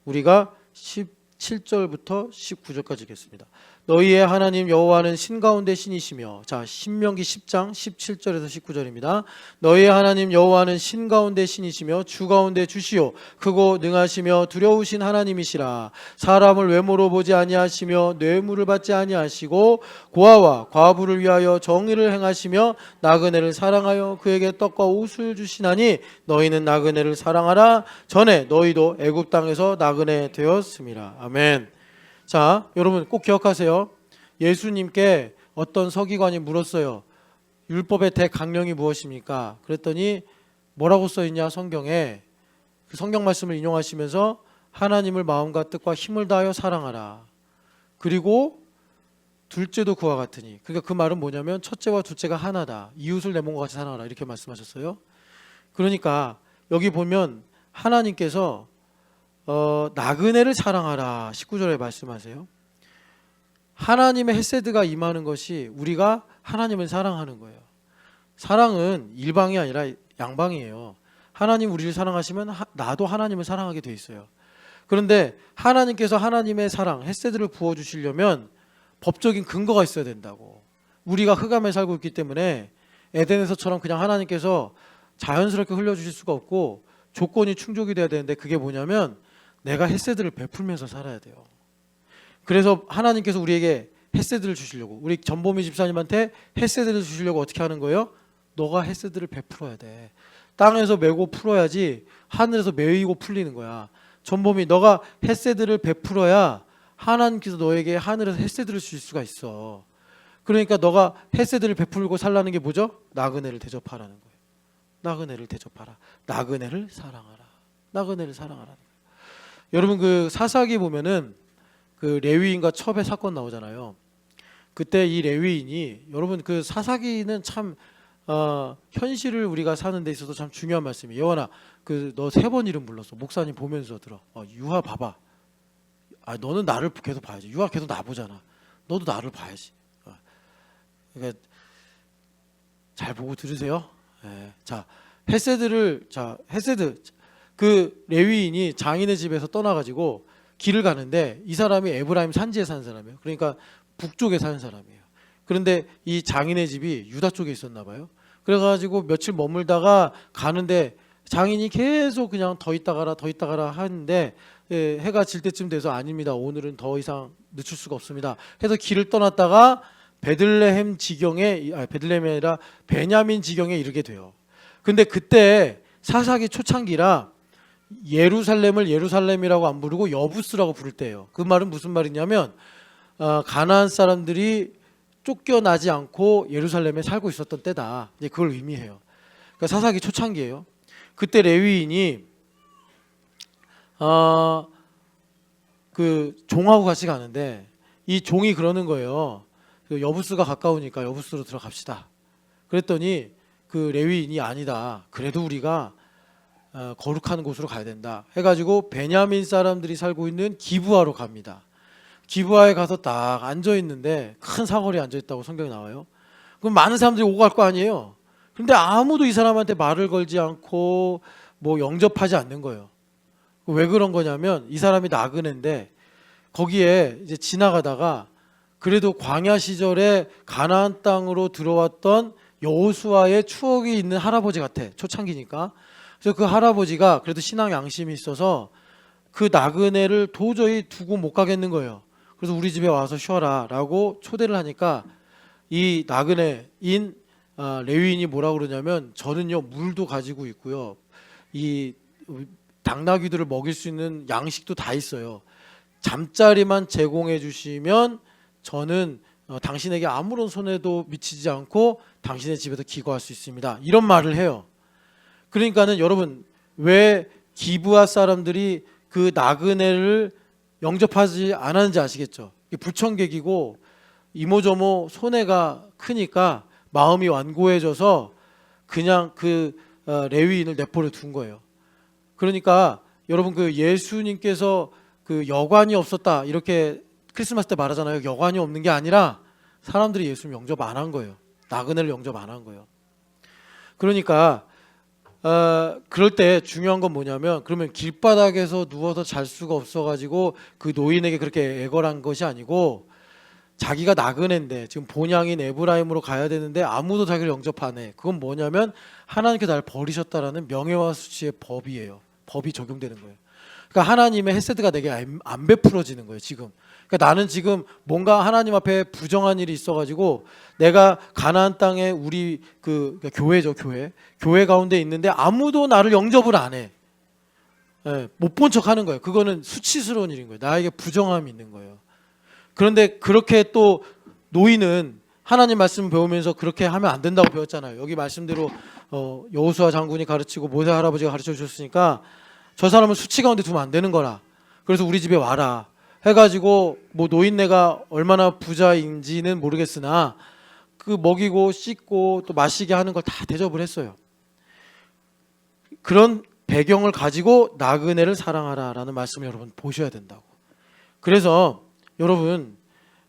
우리가 17절부터 19절까지 읽겠습니다. 너희의 하나님 여호와는 신 가운데 신이시며. 자, 신명기 10장 17절에서 19절입니다. 너희의 하나님 여호와는 신 가운데 신이시며 주 가운데 주시오. 크고 능하시며 두려우신 하나님이시라. 사람을 외모로 보지 아니하시며 뇌물을 받지 아니하시고 고아와 과부를 위하여 정의를 행하시며 나그네를 사랑하여 그에게 떡과 옷을 주시나니 너희는 나그네를 사랑하라. 전에 너희도 애굽 땅에서 나그네 되었음이라. 아멘. 자, 여러분 꼭 기억하세요. 예수님께 어떤 서기관이 물었어요. 율법의 대강령이 무엇입니까? 그랬더니 뭐라고 써있냐 성경에. 그 성경 말씀을 인용하시면서 하나님을 마음과 뜻과 힘을 다하여 사랑하라. 그리고 둘째도 그와 같으니. 그러니까 그 말은 뭐냐면 첫째와 둘째가 하나다. 이웃을 내 몸과 같이 사랑하라 이렇게 말씀하셨어요. 그러니까 여기 보면 하나님께서 나그네를 사랑하라 19절에 말씀하세요. 하나님의 헤세드가 임하는 것이 우리가 하나님을 사랑하는 거예요. 사랑은 일방이 아니라 양방이에요. 하나님 우리를 사랑하시면 나도 하나님을 사랑하게 돼 있어요. 그런데 하나님께서 하나님의 사랑, 헤세드를 부어주시려면 법적인 근거가 있어야 된다고. 우리가 흑암에 살고 있기 때문에 에덴에서처럼 그냥 하나님께서 자연스럽게 흘려주실 수가 없고 조건이 충족이 돼야 되는데 그게 뭐냐면 내가 헤세드를 베풀면서 살아야 돼요. 그래서 하나님께서 우리에게 헤세드를 주시려고, 우리 전보미 집사님한테 헤세드를 주시려고 어떻게 하는 거예요? 너가 헤세드를 베풀어야 돼. 땅에서 메고 풀어야지 하늘에서 메이고 풀리는 거야. 전보미 너가 헤세드를 베풀어야 하나님께서 너에게 하늘에서 헤세드를 주실 수가 있어. 그러니까 너가 헤세드를 베풀고 살라는 게 뭐죠? 나그네를 대접하라는 거예요. 나그네를 대접하라. 나그네를 사랑하라. 나그네를 사랑하라. 여러분 그 사사기 보면은 그 레위인과 첩의 사건 나오잖아요. 그때 이 레위인이 여러분 그 사사기는 참 현실을 우리가 사는 데 있어서 참 중요한 말씀이에요. 여원아 그 너 3번 이름 불렀어. 목사님 보면서 들어. 유아 봐봐. 너는 나를 계속 봐야지. 유아 계속 나 보잖아. 너도 나를 봐야지. 그러니까 잘 보고 들으세요. 네. 자 헤세드 그 레위인이 장인의 집에서 떠나가지고 길을 가는데 이 사람이 에브라임 산지에 사는 사람이에요. 그러니까 북쪽에 사는 사람이에요. 그런데 이 장인의 집이 유다 쪽에 있었나 봐요. 그래가지고 며칠 머물다가 가는데 장인이 계속 그냥 더 있다 가라 하는데 해가 질 때쯤 돼서 아닙니다. 오늘은 더 이상 늦출 수가 없습니다. 해서 길을 떠났다가 베들레헴 베들레헴이 아니라 베냐민 지경에 이르게 돼요. 근데 그때 사사기 초창기라 예루살렘을 예루살렘이라고 안 부르고 여부스라고 부를 때예요. 그 말은 무슨 말이냐면 가나안 사람들이 쫓겨나지 않고 예루살렘에 살고 있었던 때다. 이제 그걸 의미해요. 그러니까 사사기 초창기예요. 그때 레위인이 그 종하고 같이 가는데 이 종이 그러는 거예요. 그 여부스가 가까우니까 여부스로 들어갑시다. 그랬더니 그 레위인이 아니다. 그래도 우리가 거룩한 곳으로 가야 된다. 해가지고 베냐민 사람들이 살고 있는 기브아로 갑니다. 기브아에 가서 딱 앉아 있는데 큰 사거리에 앉아 있다고 성경에 나와요. 그럼 많은 사람들이 오고 갈 거 아니에요. 그런데 아무도 이 사람한테 말을 걸지 않고 뭐 영접하지 않는 거예요. 왜 그런 거냐면 이 사람이 나그네인데 거기에 이제 지나가다가 그래도 광야 시절에 가나안 땅으로 들어왔던 여호수아의 추억이 있는 할아버지 같아. 초창기니까. 그래서 그 할아버지가 그래도 신앙 양심이 있어서 그 나그네를 도저히 두고 못 가겠는 거예요. 그래서 우리 집에 와서 쉬어라 라고 초대를 하니까 이 나그네인 레위인이 뭐라고 그러냐면 저는요 물도 가지고 있고요. 이 당나귀들을 먹일 수 있는 양식도 다 있어요. 잠자리만 제공해 주시면 저는 당신에게 아무런 손해도 미치지 않고 당신의 집에서 기거할 수 있습니다. 이런 말을 해요. 그러니까는 여러분 왜 기브아 사람들이 그 나그네를 영접하지 않았는지 아시겠죠? 불청객이고 이모저모 손해가 크니까 마음이 완고해져서 그냥 그 레위인을 내버려 둔 거예요. 그러니까 여러분 그 예수님께서 그 여관이 없었다 이렇게 크리스마스 때 말하잖아요. 여관이 없는 게 아니라 사람들이 예수님 영접 안 한 거예요. 나그네를 영접 안 한 거예요. 그러니까 그럴 때 중요한 건 뭐냐면 그러면 길바닥에서 누워서 잘 수가 없어가지고 그 노인에게 그렇게 애걸한 것이 아니고 자기가 나그네인데 지금 본향인 에브라임으로 가야 되는데 아무도 자기를 영접 안 해. 그건 뭐냐면 하나님께서 나를 버리셨다라는 명예와 수치의 법이에요. 법이 적용되는 거예요. 그러니까 하나님의 헤세드가 내게 안 베풀어지는 거예요. 지금. 그러니까 나는 지금 뭔가 하나님 앞에 부정한 일이 있어가지고 내가 가나안 땅에 우리 그러니까 교회죠, 교회 가운데 있는데 아무도 나를 영접을 안 해. 못 본 척하는 거예요. 그거는 수치스러운 일인 거예요. 나에게 부정함이 있는 거예요. 그런데 그렇게 또 노인은 하나님 말씀 배우면서 그렇게 하면 안 된다고 배웠잖아요. 여기 말씀대로 여호수아 장군이 가르치고 모세 할아버지가 가르쳐 주셨으니까 저 사람은 수치 가운데 두면 안 되는 거라. 그래서 우리 집에 와라 해가지고 뭐 노인네가 얼마나 부자인지는 모르겠으나 그 먹이고 씻고 또 마시게 하는 걸 다 대접을 했어요. 그런 배경을 가지고 나그네를 사랑하라라는 말씀을 여러분 보셔야 된다고. 그래서 여러분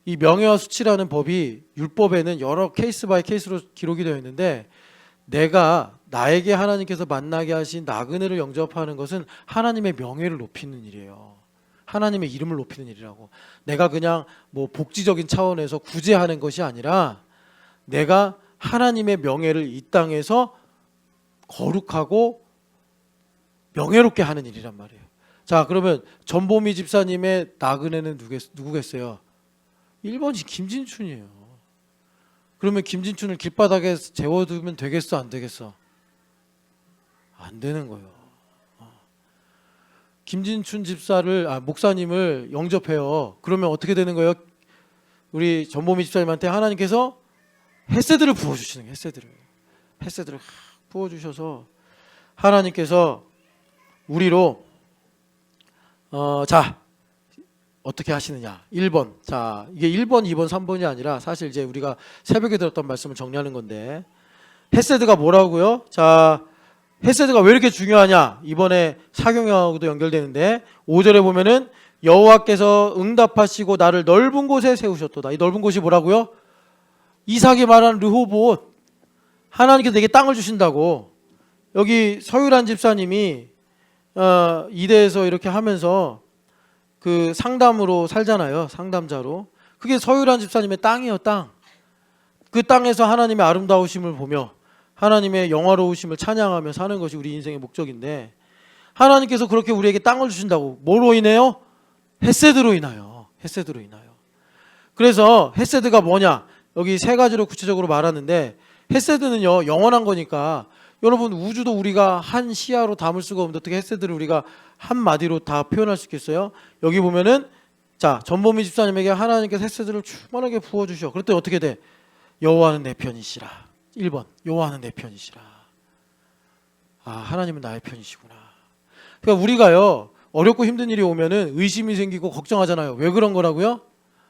이 명예와 수치라는 법이 율법에는 여러 케이스 바이 케이스로 기록이 되어 있는데 내가 나에게 하나님께서 만나게 하신 나그네를 영접하는 것은 하나님의 명예를 높이는 일이에요. 하나님의 이름을 높이는 일이라고. 내가 그냥 뭐 복지적인 차원에서 구제하는 것이 아니라 내가 하나님의 명예를 이 땅에서 거룩하고 명예롭게 하는 일이란 말이에요. 자, 그러면 전보미 집사님의 나그네는 누구겠어요? 1번이 김진춘이에요. 그러면 김진춘을 길바닥에 재워두면 되겠어, 안 되겠어? 안 되는 거예요. 김진춘 목사님을 영접해요. 그러면 어떻게 되는 거예요? 우리 전보미 집사님한테 하나님께서 헤세드를 부어주시는 거예요. 헤세드를 부어주셔서 하나님께서 우리로 자 어떻게 하시느냐. 1번. 자, 이게 1번, 2번, 3번이 아니라 사실 이제 우리가 새벽에 들었던 말씀을 정리하는 건데 헤세드가 뭐라고요? 자, 헤세드가 왜 이렇게 중요하냐? 이번에 사경영하고도 연결되는데 5절에 보면은 여호와께서 응답하시고 나를 넓은 곳에 세우셨도다. 이 넓은 곳이 뭐라고요? 이삭이 말한 르호봇. 하나님께서 내게 땅을 주신다고. 여기 서유란 집사님이 이대에서 이렇게 하면서 그 상담으로 살잖아요. 상담자로. 그게 서유란 집사님의 땅이에요. 땅. 그 땅에서 하나님의 아름다우심을 보며 하나님의 영화로우심을 찬양하며 사는 것이 우리 인생의 목적인데 하나님께서 그렇게 우리에게 땅을 주신다고. 뭐로 인해요? 헤세드로 인하여. 헤세드로 인하여. 그래서 헤세드가 뭐냐? 여기 세 가지로 구체적으로 말하는데 헤세드는요 영원한 거니까 여러분 우주도 우리가 한 시야로 담을 수가 없는데 어떻게 헤세드를 우리가 한 마디로 다 표현할 수 있겠어요? 여기 보면은 자 전보미 집사님에게 하나님께서 헤세드를 충만하게 부어주셔. 그럴 때 어떻게 돼? 여호와는 내 편이시라. 1번 여호와는 내 편이시라. 아 하나님은 나의 편이시구나. 그러니까 우리가요 어렵고 힘든 일이 오면은 의심이 생기고 걱정하잖아요. 왜 그런 거라고요?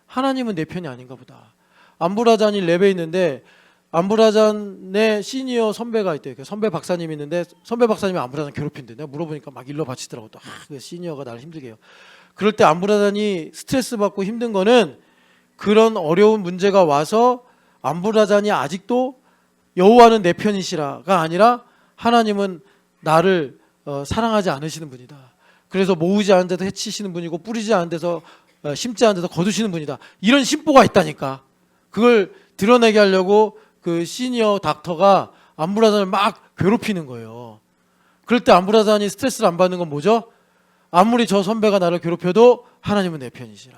하나님은 내 편이 아닌가 보다. 안부라잔이 랩에 있는데 안부라잔의 시니어 선배가 있대요. 선배 박사님이 있는데 선배 박사님이 안부라잔 괴롭힌대. 내가 물어보니까 막 일러 바치더라고. 또 그 시니어가 나를 힘들게 해요. 그럴 때 안부라잔이 스트레스 받고 힘든 거는 그런 어려운 문제가 와서 안부라잔이 아직도 여호와는 내 편이시라가 아니라 하나님은 나를 사랑하지 않으시는 분이다. 그래서 모으지 않은 데서 해치시는 분이고 뿌리지 않은 데서 심지 않은 데서 거두시는 분이다. 이런 심보가 있다니까. 그걸 드러내게 하려고 그 시니어 닥터가 안부라잔을 막 괴롭히는 거예요. 그럴 때 안부라잔이 스트레스를 안 받는 건 뭐죠? 아무리 저 선배가 나를 괴롭혀도 하나님은 내 편이시라.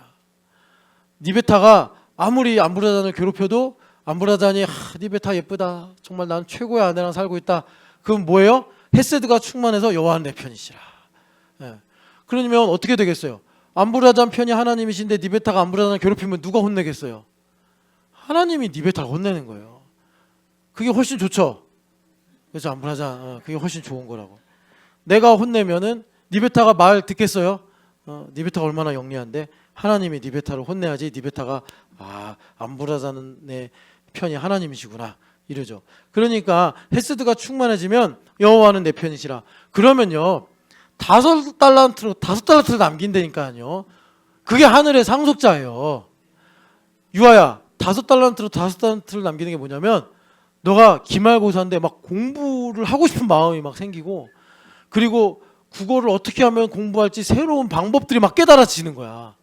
니베타가 아무리 안부라잔을 괴롭혀도 안부라잔이 니베타 예쁘다. 정말 난 최고의 아내랑 살고 있다. 그건 뭐예요? 헤세드가 충만해서 여호와는 내 편이시라. 예. 그러면 어떻게 되겠어요? 안부라잔 편이 하나님이신데 니베타가 안부라잔을 괴롭히면 누가 혼내겠어요? 하나님이 니베타를 혼내는 거예요. 그게 훨씬 좋죠. 그래서 안부라잔 그게 훨씬 좋은 거라고. 내가 혼내면은 니베타가 말 듣겠어요? 니베타가 얼마나 영리한데 하나님이 니베타를 혼내야지 니베타가 안부라잔의 편이 하나님이시구나 이러죠. 그러니까 헤세드가 충만해지면 여호와는 내 편이시라. 그러면요 5달란트를 남긴다니까요. 그게 하늘의 상속자예요. 유아야 5달란트를 남기는 게 뭐냐면 너가 기말고사인데 막 공부를 하고 싶은 마음이 막 생기고 그리고 국어를 어떻게 하면 공부할지 새로운 방법들이 막 깨달아지는 거야.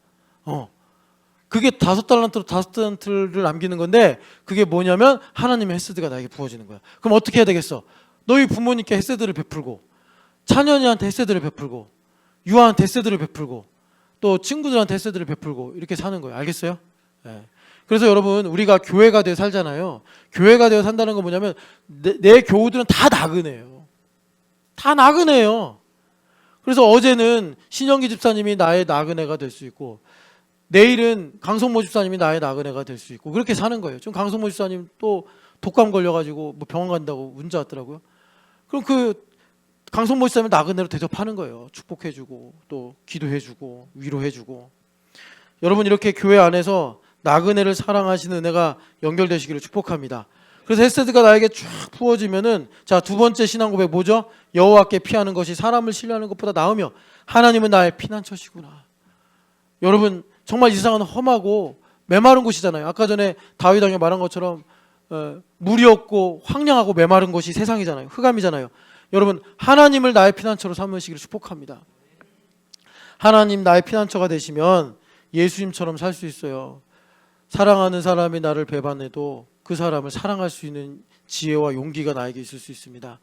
그게 5달란트를 남기는 건데 그게 뭐냐면 하나님의 헤세드가 나에게 부어지는 거야. 그럼 어떻게 해야 되겠어? 너희 부모님께 헤세드를 베풀고 차년이한테 헤세드를 베풀고 유아한테 헤세드를 베풀고 또 친구들한테 헤세드를 베풀고 이렇게 사는 거예요. 알겠어요? 네. 그래서 여러분 우리가 교회가 되어 살잖아요. 교회가 되어 산다는 건 뭐냐면 내 교우들은 다 나그네예요. 다 나그네예요. 그래서 어제는 신영기 집사님이 나의 나그네가 될 수 있고 내일은 강성모 집사님이 나의 나그네가 될 수 있고 그렇게 사는 거예요. 지금 강성모 집사님 또 독감 걸려가지고 뭐 병원 간다고 문자 왔더라고요. 그럼 그 강성모 집사님을 나그네로 대접하는 거예요. 축복해주고 또 기도해주고 위로해주고. 여러분 이렇게 교회 안에서 나그네를 사랑하시는 은혜가 연결되시기를 축복합니다. 그래서 헤세드가 나에게 쫙 부어지면은 자, 두 번째 신앙 고백 뭐죠? 여호와께 피하는 것이 사람을 신뢰하는 것보다 나으며 하나님은 나의 피난처시구나. 여러분 정말 이 세상은 험하고 메마른 곳이잖아요. 아까 전에 다윗 왕이 말한 것처럼 물이 없고 황량하고 메마른 곳이 세상이잖아요. 흑암이잖아요. 여러분 하나님을 나의 피난처로 삼으시기를 축복합니다. 하나님 나의 피난처가 되시면 예수님처럼 살 수 있어요. 사랑하는 사람이 나를 배반해도 그 사람을 사랑할 수 있는 지혜와 용기가 나에게 있을 수 있습니다.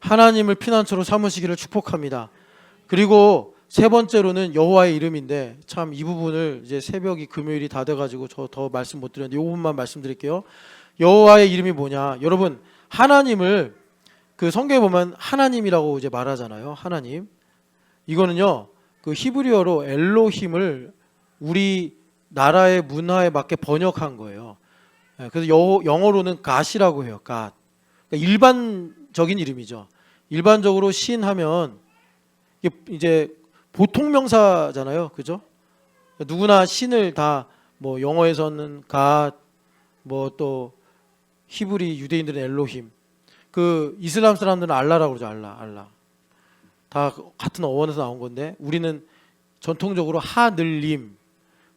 하나님을 피난처로 삼으시기를 축복합니다. 그리고 세 번째로는 여호와의 이름인데 참 이 부분을 이제 새벽이 금요일이 다 돼가지고 저 더 말씀 못 드렸는데 이 부분만 말씀드릴게요. 여호와의 이름이 뭐냐? 여러분 하나님을 그 성경에 보면 하나님이라고 이제 말하잖아요. 하나님. 이거는요 그 히브리어로 엘로힘을 우리 나라의 문화에 맞게 번역한 거예요. 그래서 영어로는 갓이라고 해요. 갓. 그러니까 일반적인 이름이죠. 일반적으로 신 하면 이제 보통 명사잖아요. 그죠? 누구나 신을 다 뭐 영어에서는 갓, 뭐 또 히브리 유대인들은 엘로힘, 그 이슬람 사람들은 알라라고 그러죠. 알라. 다 같은 어원에서 나온 건데 우리는 전통적으로 하늘님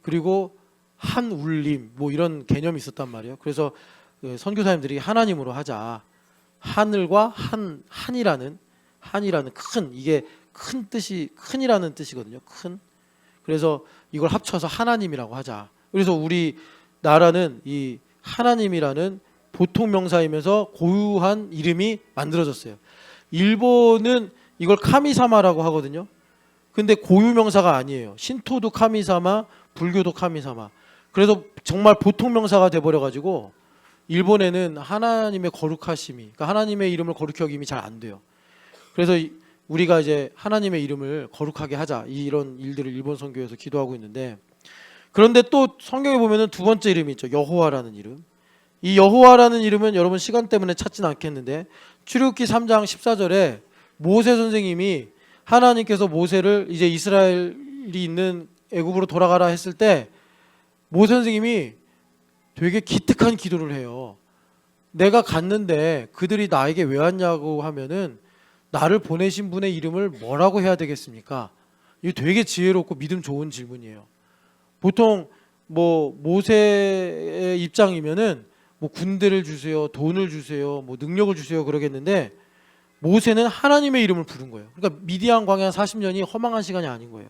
그리고 한울림 뭐 이런 개념이 있었단 말이에요. 그래서 선교사님들이 하나님으로 하자. 하늘과 한이라는 큰 이게 큰 뜻이 큰이라는 뜻이거든요. 큰. 그래서 이걸 합쳐서 하나님이라고 하자. 그래서 우리 나라는 이 하나님이라는 보통 명사이면서 고유한 이름이 만들어졌어요. 일본은 이걸 카미사마라고 하거든요. 근데 고유 명사가 아니에요. 신토도 카미사마, 불교도 카미사마. 그래서 정말 보통 명사가 돼버려가지고 일본에는 하나님의 거룩하심이, 그러니까 하나님의 이름을 거룩히 여김이 잘 안 돼요. 그래서 우리가 이제 하나님의 이름을 거룩하게 하자 이런 일들을 일본 선교에서 기도하고 있는데 그런데 또 성경에 보면은 두 번째 이름이 있죠. 여호와라는 이름. 이 여호와라는 이름은 여러분 시간 때문에 찾지는 않겠는데 출애굽기 3장 14절에 모세 선생님이 하나님께서 모세를 이제 이스라엘이 있는 애굽으로 돌아가라 했을 때 모세 선생님이 되게 기특한 기도를 해요. 내가 갔는데 그들이 나에게 왜 왔냐고 하면은 나를 보내신 분의 이름을 뭐라고 해야 되겠습니까? 이거 되게 지혜롭고 믿음 좋은 질문이에요. 보통 뭐 모세의 입장이면은 뭐 군대를 주세요, 돈을 주세요, 뭐 능력을 주세요 그러겠는데 모세는 하나님의 이름을 부른 거예요. 그러니까 미디안 광야 40년이 허망한 시간이 아닌 거예요.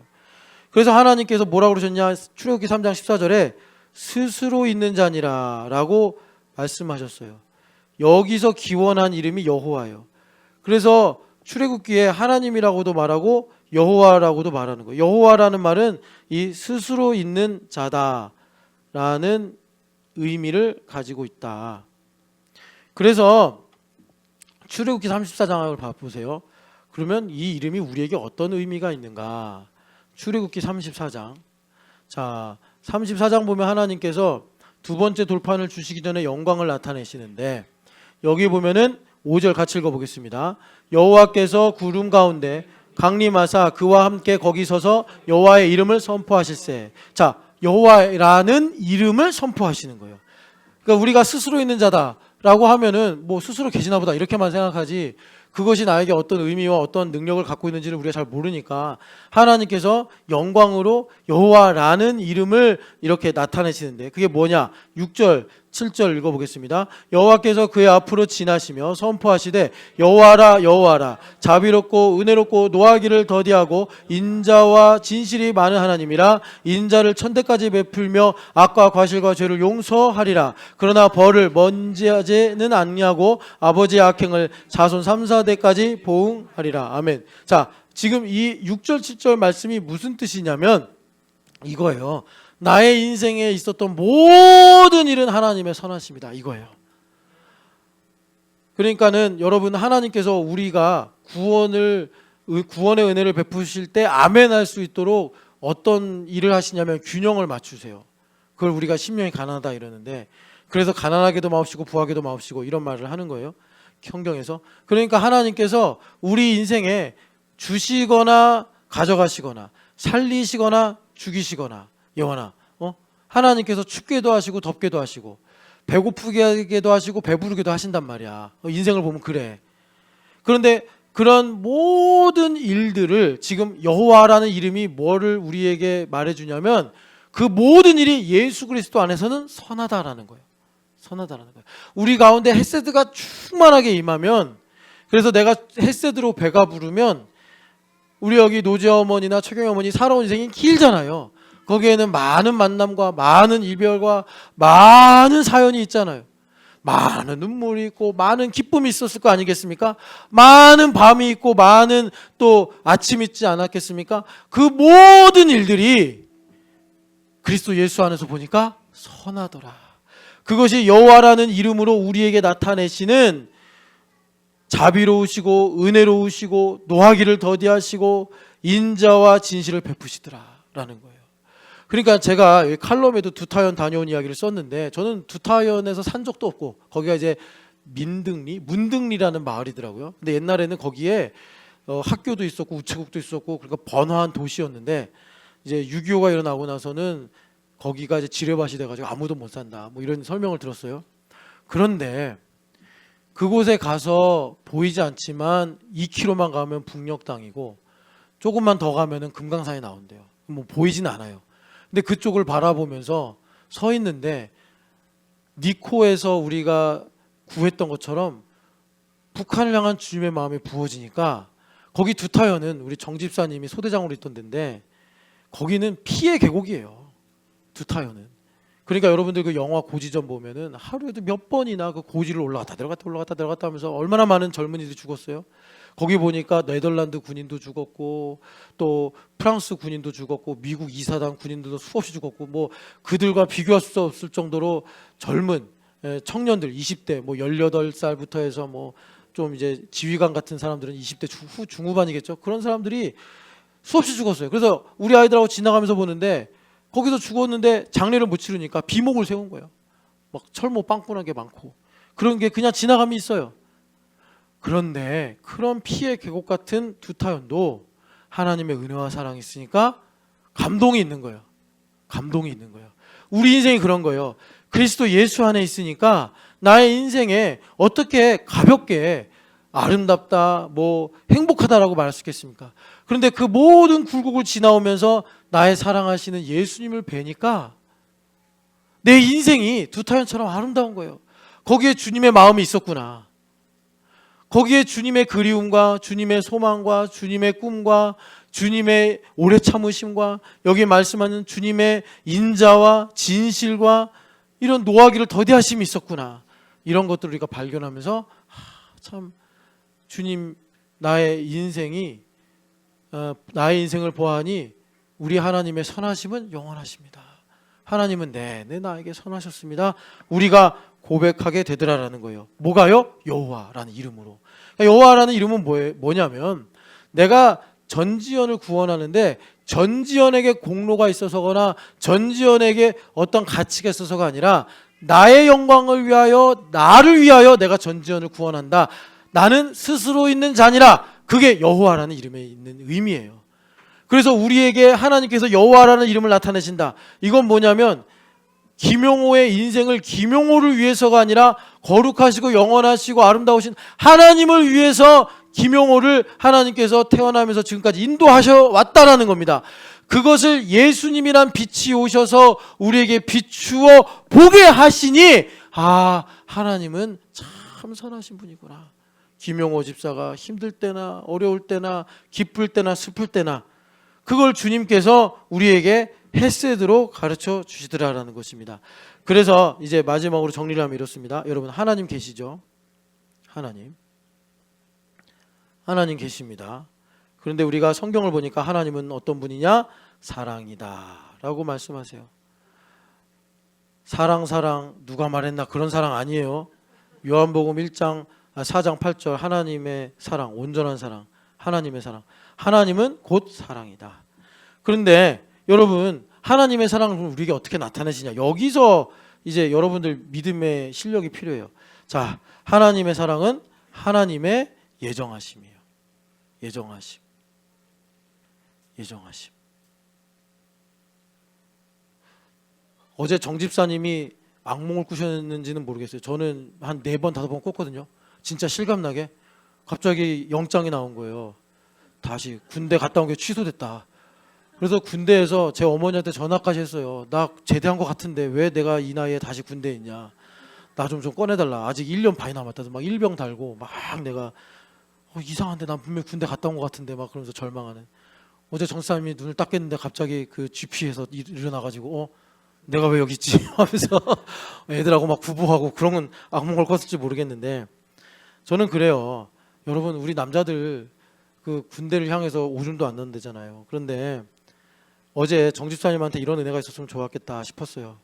그래서 하나님께서 뭐라고 그러셨냐? 출애굽기 3장 14절에 스스로 있는 자니라 라고 말씀하셨어요. 여기서 기원한 이름이 여호와예요. 그래서 출애굽기에 하나님이라고도 말하고 여호와라고도 말하는 거예요. 여호와라는 말은 이 스스로 있는 자다라는 의미를 가지고 있다. 그래서 출애굽기 34장을 봐보세요. 그러면 이 이름이 우리에게 어떤 의미가 있는가? 출애굽기 34장. 자, 34장 보면 하나님께서 두 번째 돌판을 주시기 전에 영광을 나타내시는데 여기 보면은 5절 같이 읽어보겠습니다. 여호와께서 구름 가운데 강림하사 그와 함께 거기 서서 여호와의 이름을 선포하실세. 자, 여호와라는 이름을 선포하시는 거예요. 그러니까 우리가 스스로 있는 자다라고 하면은 뭐 스스로 계시나 보다 이렇게만 생각하지 그것이 나에게 어떤 의미와 어떤 능력을 갖고 있는지를 우리가 잘 모르니까 하나님께서 영광으로 여호와라는 이름을 이렇게 나타내시는데 그게 뭐냐? 6절 7절 읽어보겠습니다. 여호와께서 그의 앞으로 지나시며 선포하시되 여호와라 여호와라 자비롭고 은혜롭고 노하기를 더디하고 인자와 진실이 많은 하나님이라 인자를 천대까지 베풀며 악과 과실과 죄를 용서하리라. 그러나 벌을 먼지하지는 않냐고 아버지의 악행을 자손 3, 4대까지 보응하리라. 아멘. 자, 지금 이 6절 7절 말씀이 무슨 뜻이냐면 이거예요. 나의 인생에 있었던 모든 일은 하나님의 선하심이다 이거예요. 그러니까는 여러분 하나님께서 우리가 구원의 은혜를 베푸실 때 아멘 할 수 있도록 어떤 일을 하시냐면 균형을 맞추세요. 그걸 우리가 심령이 가난하다 이러는데 그래서 가난하게도 마옵시고 부하게도 마옵시고 이런 말을 하는 거예요. 성경에서. 그러니까 하나님께서 우리 인생에 주시거나 가져가시거나 살리시거나 죽이시거나 영원아, 하나님께서 춥게도 하시고 덥게도 하시고 배고프게 하게도 하시고 배부르게도 하신단 말이야. 인생을 보면 그래. 그런데 그런 모든 일들을 지금 여호와라는 이름이 뭐를 우리에게 말해주냐면 그 모든 일이 예수 그리스도 안에서는 선하다라는 거예요. 선하다라는 거예요. 우리 가운데 헤세드가 충만하게 임하면 그래서 내가 헤세드로 배가 부르면 우리 여기 노재 어머니나 최경희 어머니 살아온 인생이 길잖아요. 거기에는 많은 만남과 많은 이별과 많은 사연이 있잖아요. 많은 눈물이 있고 많은 기쁨이 있었을 거 아니겠습니까? 많은 밤이 있고 많은 또 아침이 있지 않았겠습니까? 그 모든 일들이 그리스도 예수 안에서 보니까 선하더라. 그것이 여호와라는 이름으로 우리에게 나타내시는 자비로우시고 은혜로우시고 노하기를 더디하시고 인자와 진실을 베푸시더라라는 거예요. 그러니까 제가 칼럼에도 두타연 다녀온 이야기를 썼는데 저는 두타연에서 산 적도 없고 거기가 이제 문등리라는 마을이더라고요. 근데 옛날에는 거기에 학교도 있었고 우체국도 있었고 그러니까 번화한 도시였는데 이제 6.25가 일어나고 나서는 거기가 이제 지뢰밭이 돼가지고 아무도 못 산다 뭐 이런 설명을 들었어요. 그런데 그곳에 가서 보이지 않지만 2km만 가면 북녘 땅이고 조금만 더 가면은 금강산이 나온대요. 뭐 보이진 않아요. 근데 그쪽을 바라보면서 서 있는데 니코에서 우리가 구했던 것처럼 북한을 향한 주님의 마음이 부어지니까 거기 두타연은 우리 정 집사님이 소대장으로 있던 데인데 거기는 피의 계곡이에요. 두타연은. 그러니까 여러분들 그 영화 고지전 보면은 하루에도 몇 번이나 그 고지를 올라갔다 내려갔다 하면서 얼마나 많은 젊은이들이 죽었어요. 거기 보니까 네덜란드 군인도 죽었고 또 프랑스 군인도 죽었고 미국 이사단 군인들도 수없이 죽었고 뭐 그들과 비교할 수 없을 정도로 젊은 청년들 20대 뭐 18살부터 해서 뭐 좀 이제 지휘관 같은 사람들은 20대 중후반이겠죠. 그런 사람들이 수없이 죽었어요. 그래서 우리 아이들하고 지나가면서 보는데 거기서 죽었는데 장례를 못 치르니까 비목을 세운 거예요. 막 철모 빵꾸나게 많고 그런 게 그냥 지나가면 있어요. 그런데 그런 피의 계곡 같은 두타연도 하나님의 은혜와 사랑이 있으니까 감동이 있는 거예요. 감동이 있는 거예요. 우리 인생이 그런 거예요. 그리스도 예수 안에 있으니까 나의 인생에 어떻게 가볍게 아름답다, 뭐 행복하다라고 말할 수 있겠습니까? 그런데 그 모든 굴곡을 지나오면서 나의 사랑하시는 예수님을 뵈니까 내 인생이 두타연처럼 아름다운 거예요. 거기에 주님의 마음이 있었구나. 거기에 주님의 그리움과 주님의 소망과 주님의 꿈과 주님의 오래 참으심과 여기에 말씀하는 주님의 인자와 진실과 이런 노하기를 더디하심이 있었구나. 이런 것들을 우리가 발견하면서 참 주님 나의 인생을 보아하니 우리 하나님의 선하심은 영원하십니다. 하나님은 내 나에게 선하셨습니다. 우리가 고백하게 되더라라는 거예요. 뭐가요? 여호와라는 이름으로. 여호와라는 이름은 뭐냐면 내가 전지현을 구원하는데 전지현에게 공로가 있어서거나 전지현에게 어떤 가치가 있어서가 아니라 나의 영광을 위하여 나를 위하여 내가 전지현을 구원한다. 나는 스스로 있는 자니라. 그게 여호와라는 이름에 있는 의미예요. 그래서 우리에게 하나님께서 여호와라는 이름을 나타내신다. 이건 뭐냐면 김용호의 인생을 김용호를 위해서가 아니라 거룩하시고 영원하시고 아름다우신 하나님을 위해서 김용호를 하나님께서 태어나면서 지금까지 인도하셔 왔다라는 겁니다. 그것을 예수님이란 빛이 오셔서 우리에게 비추어 보게 하시니 하나님은 참 선하신 분이구나. 김용호 집사가 힘들 때나 어려울 때나 기쁠 때나 슬플 때나 그걸 주님께서 우리에게 헤세드로 가르쳐 주시더라라는 것입니다. 그래서 이제 마지막으로 정리를 하면 이렇습니다. 여러분 하나님 계시죠? 하나님 계십니다. 그런데 우리가 성경을 보니까 하나님은 어떤 분이냐? 사랑이다 라고 말씀하세요. 사랑 누가 말했나? 그런 사랑 아니에요. 요한복음 4장 8절 하나님의 사랑, 온전한 사랑, 하나님의 사랑. 하나님은 곧 사랑이다. 그런데 여러분 하나님의 사랑을 우리에게 어떻게 나타내시냐? 여기서 이제 여러분들 믿음의 실력이 필요해요. 자, 하나님의 사랑은 하나님의 예정하심이에요. 예정하심. 어제 정 집사님이 악몽을 꾸셨는지는 모르겠어요. 저는 한 4번 5번 꿨거든요. 진짜 실감나게 갑자기 영장이 나온 거예요. 다시 군대 갔다 온 게 취소됐다. 그래서 군대에서 제 어머니한테 전화까지 했어요. 나 제대한 것 같은데 왜 내가 이 나이에 다시 군대에 있냐. 나 좀 꺼내달라. 아직 1년 반이 남았다. 막 일병 달고 막 내가 이상한데 난 분명히 군대 갔다 온 것 같은데 막 그러면서 절망하는. 어제 정사님이 눈을 딱 깼는데 갑자기 그 GP에서 일어나가지고 내가 왜 여기 있지? 하면서 애들하고 막 구보하고 그런 건 악몽을 꿨을지 모르겠는데 저는 그래요. 여러분 우리 남자들 그 군대를 향해서 오줌도 안 넣는다잖아요. 그런데 어제 정 집사님한테 이런 은혜가 있었으면 좋았겠다 싶었어요.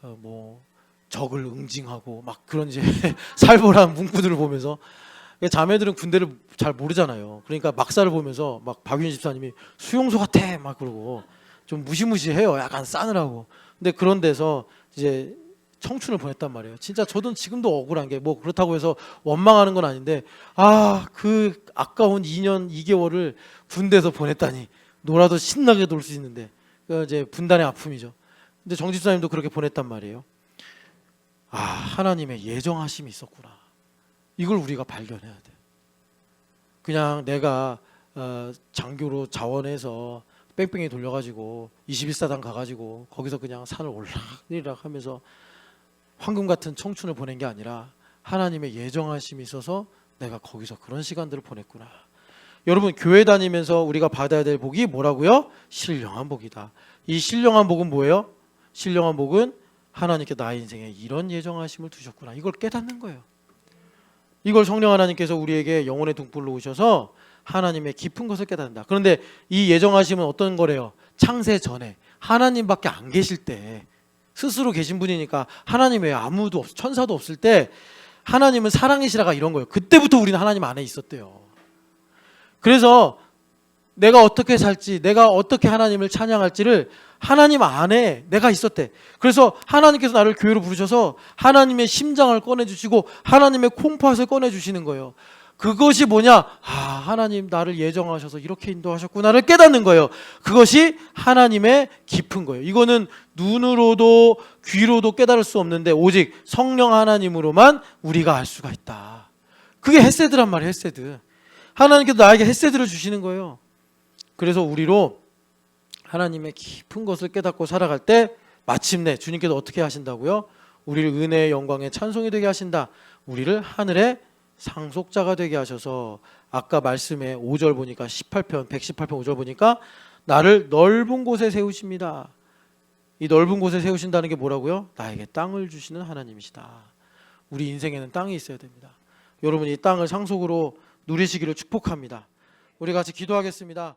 뭐 적을 응징하고 막 그런 이제 살벌한 문구들을 보면서 자매들은 군대를 잘 모르잖아요. 그러니까 막사를 보면서 막 박윤희 집사님이 수용소 같아 막 그러고 좀 무시무시해요. 약간 싸늘하고. 근데 그런 데서 이제 청춘을 보냈단 말이에요. 진짜 저도 지금도 억울한 게 뭐 그렇다고 해서 원망하는 건 아닌데 그 아까운 2년 2개월을 군대에서 보냈다니 놀아도 신나게 놀 수 있는데 그 이제 분단의 아픔이죠. 근데 정 집사님도 그렇게 보냈단 말이에요. 하나님의 예정하심이 있었구나. 이걸 우리가 발견해야 돼. 그냥 내가 장교로 자원해서 뺑뺑이 돌려가지고 21사단 가가지고 거기서 그냥 산을 올라가리락 하면서 황금 같은 청춘을 보낸 게 아니라 하나님의 예정하심이 있어서 내가 거기서 그런 시간들을 보냈구나. 여러분 교회 다니면서 우리가 받아야 될 복이 뭐라고요? 신령한 복이다. 이 신령한 복은 뭐예요? 신령한 복은 하나님께 나의 인생에 이런 예정하심을 두셨구나. 이걸 깨닫는 거예요. 이걸 성령 하나님께서 우리에게 영혼의 등불로 오셔서 하나님의 깊은 것을 깨닫는다. 그런데 이 예정하심은 어떤 거래요? 창세 전에 하나님밖에 안 계실 때 스스로 계신 분이니까 하나님 외에 아무도 천사도 없을 때 하나님은 사랑이시라가 이런 거예요. 그때부터 우리는 하나님 안에 있었대요. 그래서 내가 어떻게 살지, 내가 어떻게 하나님을 찬양할지를 하나님 안에 내가 있었대. 그래서 하나님께서 나를 교회로 부르셔서 하나님의 심장을 꺼내주시고 하나님의 콩팥을 꺼내주시는 거예요. 그것이 뭐냐? 하나님 나를 예정하셔서 이렇게 인도하셨구나를 깨닫는 거예요. 그것이 하나님의 깊은 거예요. 이거는 눈으로도 귀로도 깨달을 수 없는데 오직 성령 하나님으로만 우리가 알 수가 있다. 그게 헤세드란 말이에요. 헤세드. 하나님께서 나에게 헤세드를 주시는 거예요. 그래서 우리로 하나님의 깊은 것을 깨닫고 살아갈 때 마침내 주님께서 어떻게 하신다고요? 우리를 은혜의 영광에 찬송이 되게 하신다. 우리를 하늘의 상속자가 되게 하셔서 아까 말씀에 5절 보니까 118편 5절 보니까 나를 넓은 곳에 세우십니다. 이 넓은 곳에 세우신다는 게 뭐라고요? 나에게 땅을 주시는 하나님이시다. 우리 인생에는 땅이 있어야 됩니다. 여러분 이 땅을 상속으로 누리시기를 축복합니다. 우리 같이 기도하겠습니다.